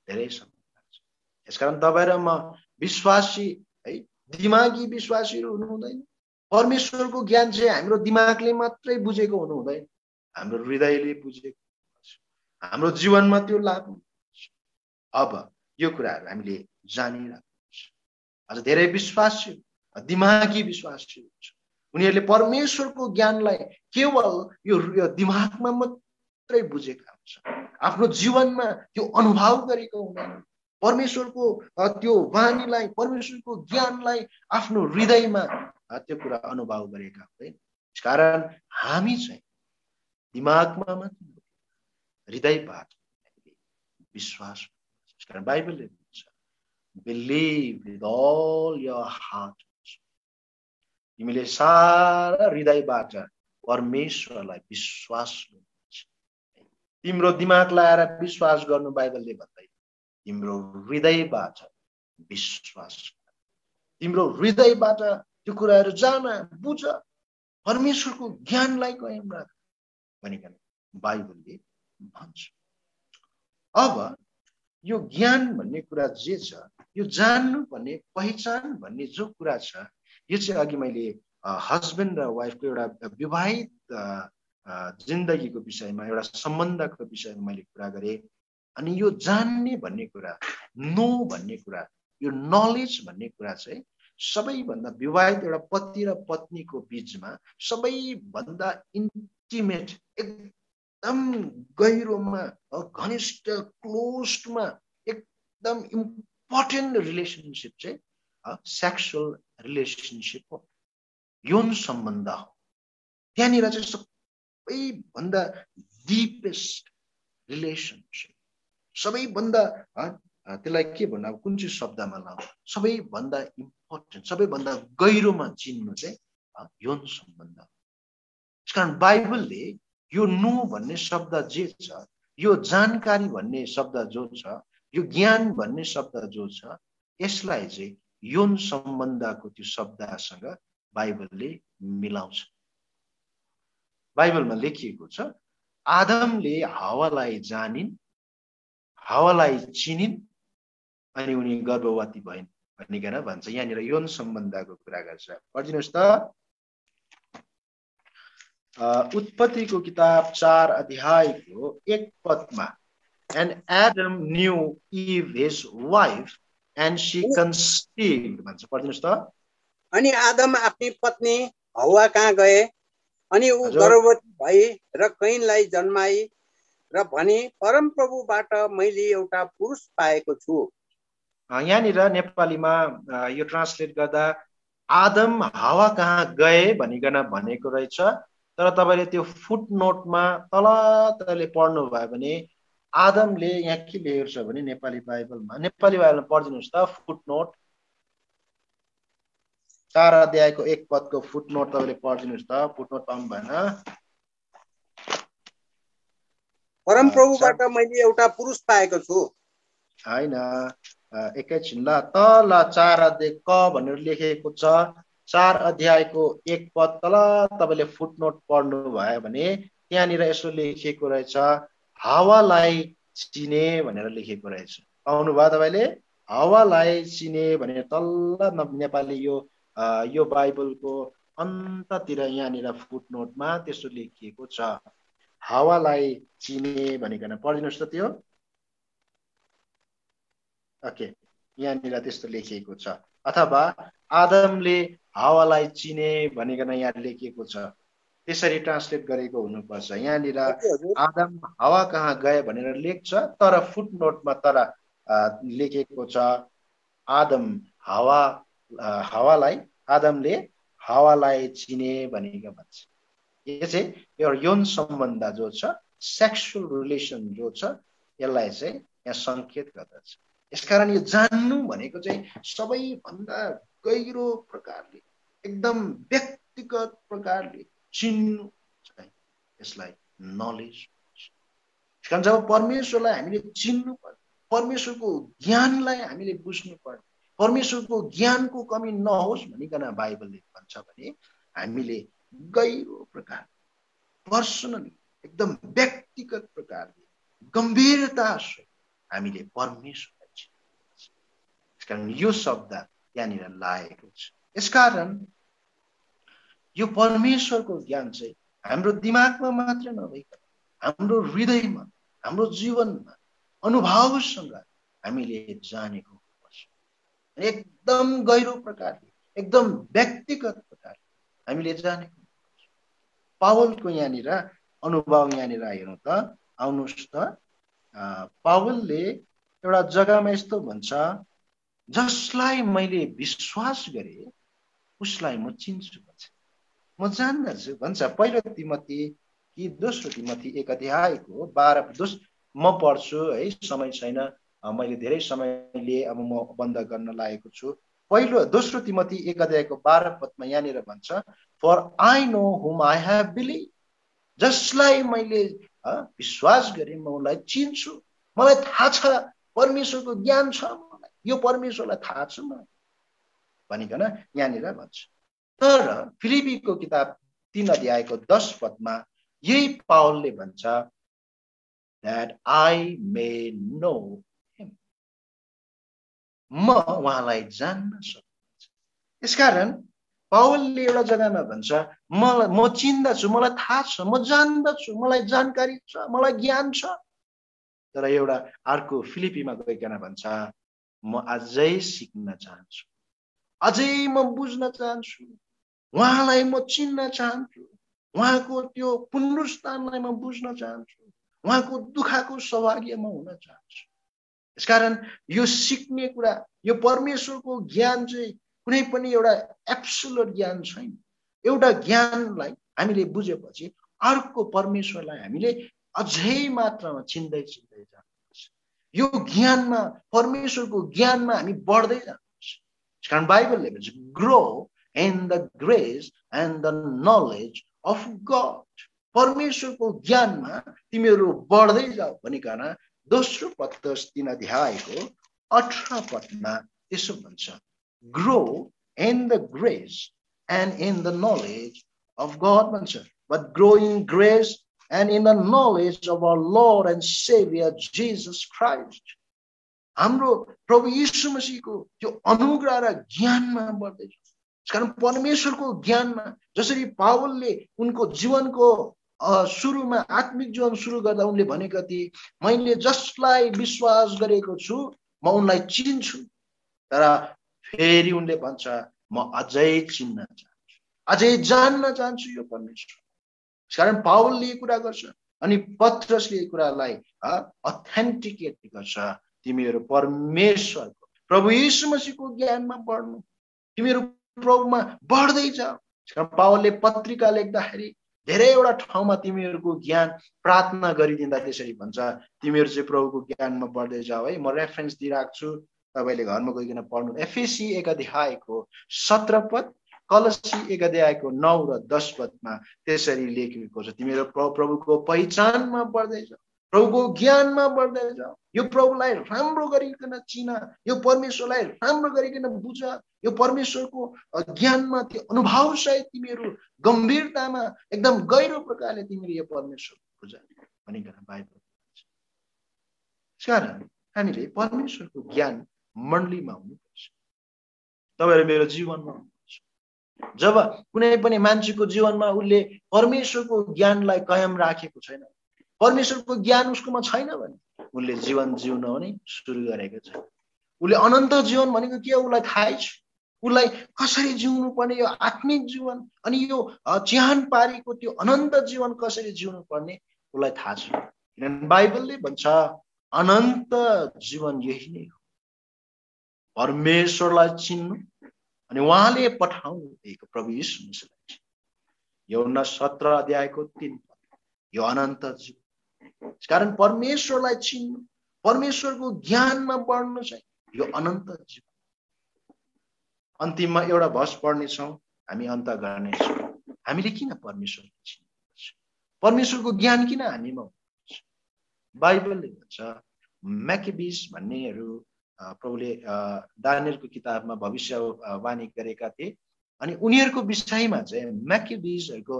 धेरै समय लाग्छ। यसकारण तपाईँ र म विश्वासी है, दिमागी विश्वासीहरू हुनु हुँदैन। परमेश्वरको ज्ञान चाहिँ हाम्रो दिमागले मात्रै बुझेको हुनु हुँदैन, हाम्रो हृदयले बुझेको, हाम्रो जीवनमा त्यो लागु। अब यो कुराहरू हामीले जानिरहेको छ। अझ धेरै विश्वासी, दिमागी विश्वासी हुन्छ, उनीहरूले परमेश्वरको ज्ञानलाई केवल यो दिमागमा मात्रै बुझेका हुन्छ, आफ्नो जीवनमा त्यो अनुभव गरेको हुँदैन। परमेश्वरको त्यो वाणीलाई, परमेश्वरको ज्ञानलाई आफ्नो हृदयमा त्यो कुरा अनुभव गरेका हुँदैन। कारण हामी चाहिँ दिमागमा मात्र, हृदयबाट विश्वास। कारण बाइबलले भन्छ believe with all your heart, तिमीले सारा हृदयबाट परमेश्वरलाई विश्वास गर्नुपर्छ। तिम्रो दिमाग लगाएर विश्वास गर्नु बाइबलले भन्दैन, तिम्रो हृदयबाट विश्वास, तिम्रो हृदयबाट त्यो कुराहरू जान, बुझ, परमेश्वरको ज्ञानलाई कायम राख भनिकन बाइबलले भन्छ। अब यो ज्ञान भन्ने कुरा जे छ, यो जान्नु भन्ने, पहिचान भन्ने जो कुरा छ, यो चाहिँ अघि मैले हस्बेन्ड र वाइफको एउटा विवाहित जिन्दगीको विषयमा, एउटा सम्बन्धको विषयमा मैले कुरा गरेँ। अनि यो जान्ने भन्ने कुरा, नो भन्ने कुरा, यो नलेज भन्ने कुरा चाहिँ सबैभन्दा विवाहित एउटा पति र पत्नीको बीचमा सबैभन्दा इन्टिमेट, एकदम गहिरोमा, घनिष्ठ, क्लोजमा एकदम इम्पोर्टेन्ट रिलेसनसिप चाहिँ सेक्सुअल रिलेसनसिप हो, यौन सम्बन्ध हो। त्यहाँनिर चाहिँ सबैभन्दा डिपेस्ट रिलेसनसिप, सबैभन्दा त्यसलाई के भन्नु, अब कुन चाहिँ शब्दमा लाउँ, सबैभन्दा इम्पोर्टेन्ट, सबैभन्दा गहिरोमा चिन्नु चाहिँ यौन सम्बन्ध। त्यसकारण बाइबलले यो नो भन्ने शब्द जे छ, यो जानकारी भन्ने शब्द जो छ, यो ज्ञान भन्ने शब्द जो छ, यसलाई चाहिँ यौन सम्बन्धको त्यो शब्दसँग बाइबलले मिलाउँछ। बाइबलमा लेखिएको छ आदमले हावालाई जानिन्, हावालाई चिनिन् अनि उनी गर्भवती भइन् भनिकन भन्छ। यहाँनिर यौन सम्बन्धको कुरा गर्छ। पढिदिनुहोस् त उत्पत्तिको किताब 4 अध्यायको 1 पदमा And Adam knew Eve his wife and she conceived भन्छ। पढिदिनुहोस् त। अनि आदम आफ्नी पत्नी हव्वा कहाँ गए अनि ऊ गर्भवती भई र कैनलाई जन्माई र भने परमप्रभुबाट मैले एउटा पुरुष पाएको छु। यहाँनिर नेपालीमा यो ट्रान्सलेट गर्दा आदम हावा कहाँ गए भनिकन भनेको रहेछ, तर तपाईले त्यो फुटनोटमा तल पढ्नु भयो भने आदमले यहाँ के लेखेको छ भने नेपाली बाइबलमा पढिदिनुहोस् त फुटनोट 4 अध्यायको 1 पदको फुटनोट तपाईले पढिदिनुहोस् त। फुटनोट पाउनु भएन? परमप्रभुबाट मैले एउटा पुरुष पाएको छु हैन, एकैछिन ल। तल 4 अध्याय क भनेर लेखेको छ। 4 अध्यायको 1 पद तल तपाईले फुटनोट पढ्नु भयो भने त्यहाँनिर यसो लेखेको रहेछ हावालाई चिने भनेर लेखेको रहेछ। पाउनु भयो तपाईले? हावालाई चिने भनेर तल्ल नेपाली यो बाइबलको अन्ततिर यहाँनिर फुटनोटमा त्यसो लेखिएको छ, हावालाई चिने भनिकन। पढिदिनुहोस् त त्यो। ओके, यहाँनिर त्यस्तो लेखिएको छ। अथवा आदमले हावालाई चिने भनिकन यहाँ लेखिएको छ, त्यसरी ट्रान्सलेट गरेको हुनुपर्छ। यहाँनिर आदम हावा कहाँ गए भनेर लेख्छ, तर फुटनोटमा तर लेखेको छ आदमले हावालाई चिने भनेको भन्छ। यो चाहिँ यो यौन सम्बन्ध जो छ, सेक्सुअल रिलेसन जो छ, यसलाई चाहिँ यहाँ संकेत गर्दछ। यसकारण यो जान्नु भनेको चाहिँ सबैभन्दा गहिरो प्रकारले, एकदम व्यक्तिगत प्रकारले चिन्नु चाहिँ यसलाई नलेज। कारण जब परमेश्वरलाई हामीले चिन्नु पर्छ, परमेश्वरको ज्ञानलाई हामीले बुझ्नु पर्छ, परमेश्वरको ज्ञानको कमी नहोस् भनिकन बाइबलले भन्छ भने हामीले गहिरो प्रकार पर्सनली एकदम व्यक्तिगत प्रकारले गम्भीरता हामीले परमेश्वरलाई चिन्नुपर्छ। यसकारण यो शब्द यहाँनिर लागेको छ। यसकारण यो परमेश्वरको ज्ञान चाहिँ हाम्रो दिमागमा मात्र नभइकन हाम्रो हृदयमा, हाम्रो जीवनमा अनुभवसँग हामीले जानेको हुनुपर्छ। एकदम गहिरो प्रकारले, एकदम व्यक्तिगत प्रकारले हामीले जानेको हुनुपर्छ। पावलको यहाँनिर अनुभव यहाँनिर हेरौँ त, आउनुहोस् त। पावलले एउटा जग्गामा यस्तो भन्छ, जसलाई मैले विश्वास गरे उसलाई म चिन्छु भन्छ, म जान्दछु भन्छ। पहिलो तिमोथी कि दोस्रो तिमोथी 1 अध्यायको 12 म पढ्छु है, समय छैन, मैले धेरै समय लिए, अब म बन्द गर्न लागेको छु। दोस्रो तिमोथी 1 अध्यायको 12 पदमा यहाँनिर भन्छ, फर आई नो हुम आई हेभ बिलिभ, जसलाई मैले विश्वास गरे म उसलाई चिन्छु, मलाई थाहा छ, परमेश्वरको ज्ञान छ, मलाई यो परमेश्वरलाई थाहा छ म भनिकन यहाँनिर भन्छ। तर फिलिपीको किताब 3 अध्यायको 10 पदमा यही पावलले भन्छ, that I may know him, म उहाँलाई जान्न सक्छु। यसकारण पावलले एउटा जग्गामा भन्छ, म चिन्दछु, मलाई थाहा छ, म जान्दछु, मलाई जानकारी छ, मलाई ज्ञान छ। तर एउटा अर्को फिलिपीमा गइकन भन्छ, म अझै सिक्न चाहन्छु, अझै म बुझ्न चाहन्छु, उहाँलाई म चिन्न चाहन्छु, उहाँको त्यो पुनरुत्थानलाई म बुझ्न चाहन्छु, उहाँको दुःखको सौभाग्य म हुन चाहन्छु। यसकारण यो सिक्ने कुरा, यो परमेश्वरको ज्ञान चाहिँ कुनै पनि एउटा एब्सोल्युट ज्ञान छैन। एउटा ज्ञानलाई हामीले बुझेपछि अर्को परमेश्वरलाई हामीले अझै मात्रामा चिन्दै जानुपर्छ। यो ज्ञानमा, परमेश्वरको ज्ञानमा हामी बढ्दै जानुपर्छ। कारण बाइबलले भन्छ, grow in the grace and the knowledge of God, परमेश्वरको ज्ञानमा तिमीहरू बढ्दै जाऊ भनिकन दोस्रो पत्रस 3 अध्यायको 18 पदमा यसो भन्छ, grow in the grace and in the knowledge of God भन्छ। but grow in grace and in the knowledge of our Lord and Savior Jesus Christ. हाम्रो प्रभु यीशु मसीहको त्यो अनुग्रह र ज्ञानमा बढ्दै जाउँ। कारण परमेश्वरको ज्ञानमा जसरी पावलले उनको जीवनको सुरुमा आत्मिक जीवन सुरु गर्दा उनले भनेका थिए, मैले जसलाई विश्वास गरेको छु म उनलाई चिन्छु, तर फेरि उनले भन्छ म अझै चिन्न चाहन्छु, अझै जान्न चाहन्छु यो परमेश्वर। कारण पावलले यो कुरा गर्छ अनि पत्रसले यो कुरालाई अथेन्टिकेट गर्छ, तिमीहरू परमेश्वरको प्रभु यीशु मसीहको ज्ञानमा बढ्नु, तिमीहरू प्रभुमा बढ्दै जाऊ। कारण पावलले पत्रिका लेख्दाखेरि धेरैवटा ठाउँमा तिमीहरूको ज्ञान प्रार्थना गरिदिँदा त्यसरी भन्छ, तिमीहरू चाहिँ प्रभुको ज्ञानमा बढ्दै जाऊ है। म रेफरेन्स दिइराख्छु छु, तपाईले घरमा गइकन पढ्नु। एफएसी 1 अध्यायको 17 पद, कलसी 1 अध्यायको 9 र 10 पदमा त्यसरी लेखिएको छ, तिमीहरू प्रभुको पहिचानमा बढ्दै जाऊ, प्रभुको ज्ञानमा बढ्दै जाऊ, यो प्रभुलाई राम्रो गरिकन चिन, यो परमेश्वरलाई राम्रो गरिकन बुझ, यो परमेश्वरको ज्ञानमा त्यो अनुभव सहित तिमीहरू गम्भीरतामा एकदम गहिरो प्रकारले तिमीहरू यो परमेश्वर बुझ भनिकन बाइबल भन्छ। कारण हामीले परमेश्वरको ज्ञान मण्डलीमा हुनुपर्छ, तपाईहरु मेरो जीवनमा हुनुपर्छ। जब कुनै पनि मान्छेको जीवनमा उसले परमेश्वरको ज्ञानलाई कायम राखेको छैन, परमेश्वरको ज्ञान उसकोमा छैन भने उसले जीवन जिउन नै सुरु गरेको छ। उसले अनन्त जीवन भनेको के हो उसलाई थाहै छ, उसलाई कसरी जिउनु पर्ने यो आत्मिक जीवन अनि यो चिहान पारीको त्यो अनन्त जीवन कसरी जिउनु पर्ने उसलाई थाहा छ। किनभने बाइबलले भन्छ अनन्त जीवन यही नै हो, परमेश्वरलाई चिन्नु अनि उहाँले पठाउनु भएको प्रभु यीशु मसीहलाई। यूहन्ना 17 अध्यायको 3 पद, यो अनन्त जीवन। कारण परमेश्वरलाई चिन्नु, परमेश्वरको ज्ञानमा बढ्नु चाहिँ यो अनन्त जीवन। अन्तिममा एउटा भर्स पढ्ने छौं, हामी अन्त गर्ने छौं। हामीले किन परमेश्वरलाई चिन्नुपर्छ, परमेश्वरको ज्ञान किन हामीमा हुनुपर्छ? बाइबलले भन्छ म्याकेबिस भन्नेहरू प्रभुले दानियलको किताबमा भविष्यवाणी गरेका थिए अनि उनीहरूको विषयमा चाहिँ म्याकेबियन्सहरूको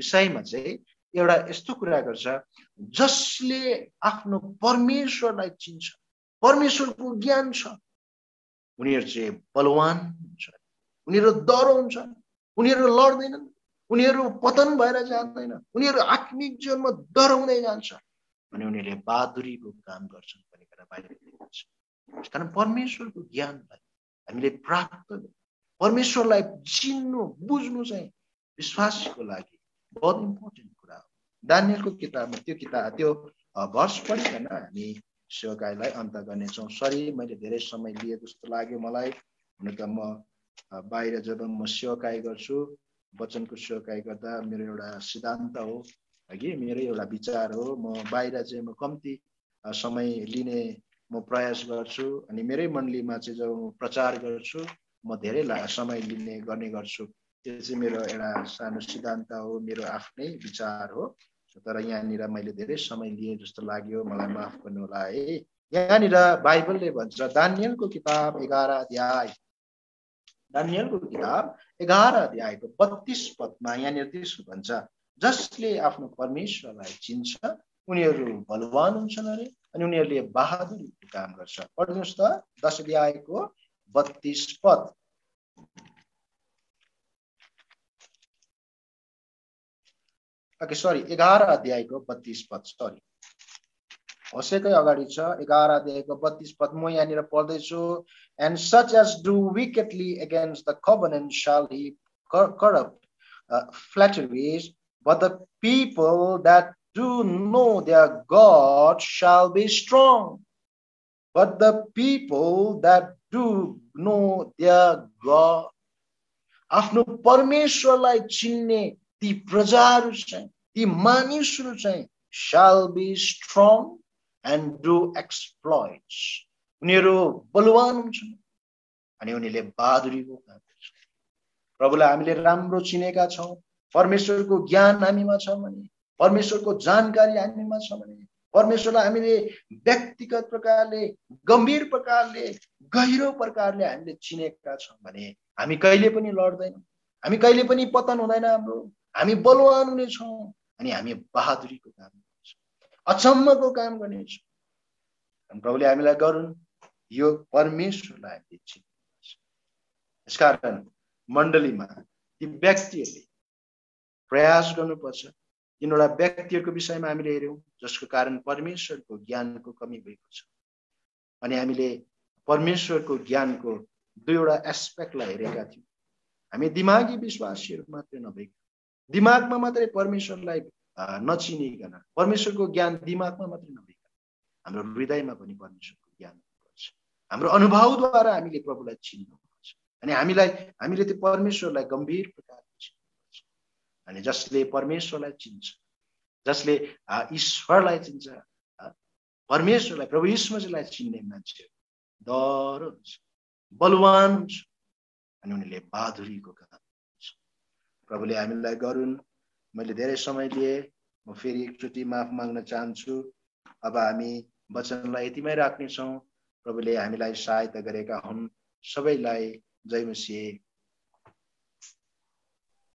विषयमा चाहिँ एउटा यस्तो कुरा गर्छ, जसले आफ्नो परमेश्वरलाई चिन्छ, परमेश्वरको ज्ञान छ, उनीहरू चाहिँ बलवान हुन्छ, उनीहरू डराउँछ, उनीहरू लड्दैनन्, उनीहरू पतन भएर जाँदैन, उनीहरू आत्मिक जीवनमा डराउँदै जान्छ अनि उनीहरूले बहादुरीको काम गर्छन् भनेर बाइबलले भन्छ। कारण परमेश्वरको ज्ञानलाई हामीले प्राप्त गर्नु, परमेश्वरलाई चिन्नु बुझ्नु चाहिँ विश्वासीको लागि बहुत इम्पोर्टेन्ट कुरा हो। दानियलको किताबमा त्यो भर्स पढिकन हामी सेवाकाईलाई अन्त गर्नेछौँ। सरी मैले धेरै समय लिए जस्तो लाग्यो मलाई, हुन त म बाहिर जब म सेवाकाई गर्छु, वचनको सेवाकाई गर्दा मेरो एउटा सिद्धान्त हो कि मेरो एउटा विचार हो, म बाहिर चाहिँ म कम्ती समय लिने म प्रयास गर्छु अनि मेरै मण्डलीमा चाहिँ जब म प्रचार गर्छु म धेरै समय गर्ने गर्छु। त्यो चाहिँ मेरो एउटा सानो सिद्धान्त हो, मेरो आफ्नै विचार हो। तर यहाँनिर मैले धेरै समय लिए जस्तो लाग्यो, मलाई माफ गर्नु होला है। यहाँनिर बाइबलले भन्छ दानियलको किताब 11 अध्याय, दानियलको किताब 11 अध्यायको 32 पदमा यहाँनिर त्यसो भन्छ, जसले आफ्नो परमेश्वरलाई चिन्छ उनीहरू बलवान हुन्छन् अरे अनि उनीहरूले बहादुरीको काम गर्छ। पढ्नुहोस् त 10 अध्यायको 32 पद। ओके सरी 11 अध्यायको 32 पद, सरी होसेकै अगाडि छ 11 अध्यायको 32 पद। म यहाँनिर पढ्दैछु। And such as do wickedly against the covenant shall he corrupt flatteries, but the people that do know their God shall be strong. But the people that do know their God, आफ्नो परमेश्वरलाई चिन्ने ती प्रजाहरू चाहिँ, ती मानिसहरू चाहिँ shall be strong and do exploits, उनीहरू बलवान हुन्छन् अनि उनीहरूले बहादुरीको काम गर्छन्। प्रभुलाई हामीले राम्रो चिनेका छौं, परमेश्वरको ज्ञान हामीमा छ भने, परमेश्वरको जानकारी हामीमा छ भने, परमेश्वरलाई हामीले व्यक्तिगत प्रकारले, गम्भीर प्रकारले, गहिरो प्रकारले हामीले चिनेका छौं भने हामी कहिले पनि लड्दैनौँ, हामी कहिले पनि पतन हुँदैन हाम्रो, हामी बलवान हुनेछौँ अनि हामी बहादुरीको काम गर्नेछौँ, अचम्मको काम गर्नेछौँ। प्रभुले हामीलाई गरून् यो परमेश्वरलाई हामीले चिन्नुपर्छ। यसकारण मण्डलीमा ती व्यक्तिहरूले प्रयास गर्नुपर्छ। तीनवटा व्यक्तिहरूको विषयमा हामीले हेर्यौं जसको कारण परमेश्वरको ज्ञानको कमी भएको छ। अनि हामीले परमेश्वरको ज्ञानको दुईवटा एस्पेक्टलाई हेरेका थियौँ। हामी दिमागी विश्वासीहरू मात्रै नभई दिमागमा मात्रै परमेश्वरलाई नचिनिकन, परमेश्वरको ज्ञान दिमागमा मात्रै नभइकन हाम्रो हृदयमा पनि परमेश्वरको ज्ञान हुनुपर्छ। हाम्रो अनुभवद्वारा हामीले प्रभुलाई चिन्नुपर्छ अनि हामीले त्यो परमेश्वरलाई गम्भीर प्रकारले चिन्नुपर्छ। अनि जसले परमेश्वरलाई चिन्छ, जसले ईश्वरलाई चिन्छ, परमेश्वरलाई, प्रभु यीशुलाई चिन्ने मान्छे डर हुन्छ, बलवान हुन्छ अनि उनीहरूले बहादुरीको काम गर्छ। प्रभुले हामीलाई गरून्। मैले धेरै समय लिए, म फेरि एकचोटि माफ माग्न चाहन्छु। अब हामी वचनलाई यतिमै राख्नेछौँ। प्रभुले हामीलाई सहायता गरेका हुन्। सबैलाई जय मसीह।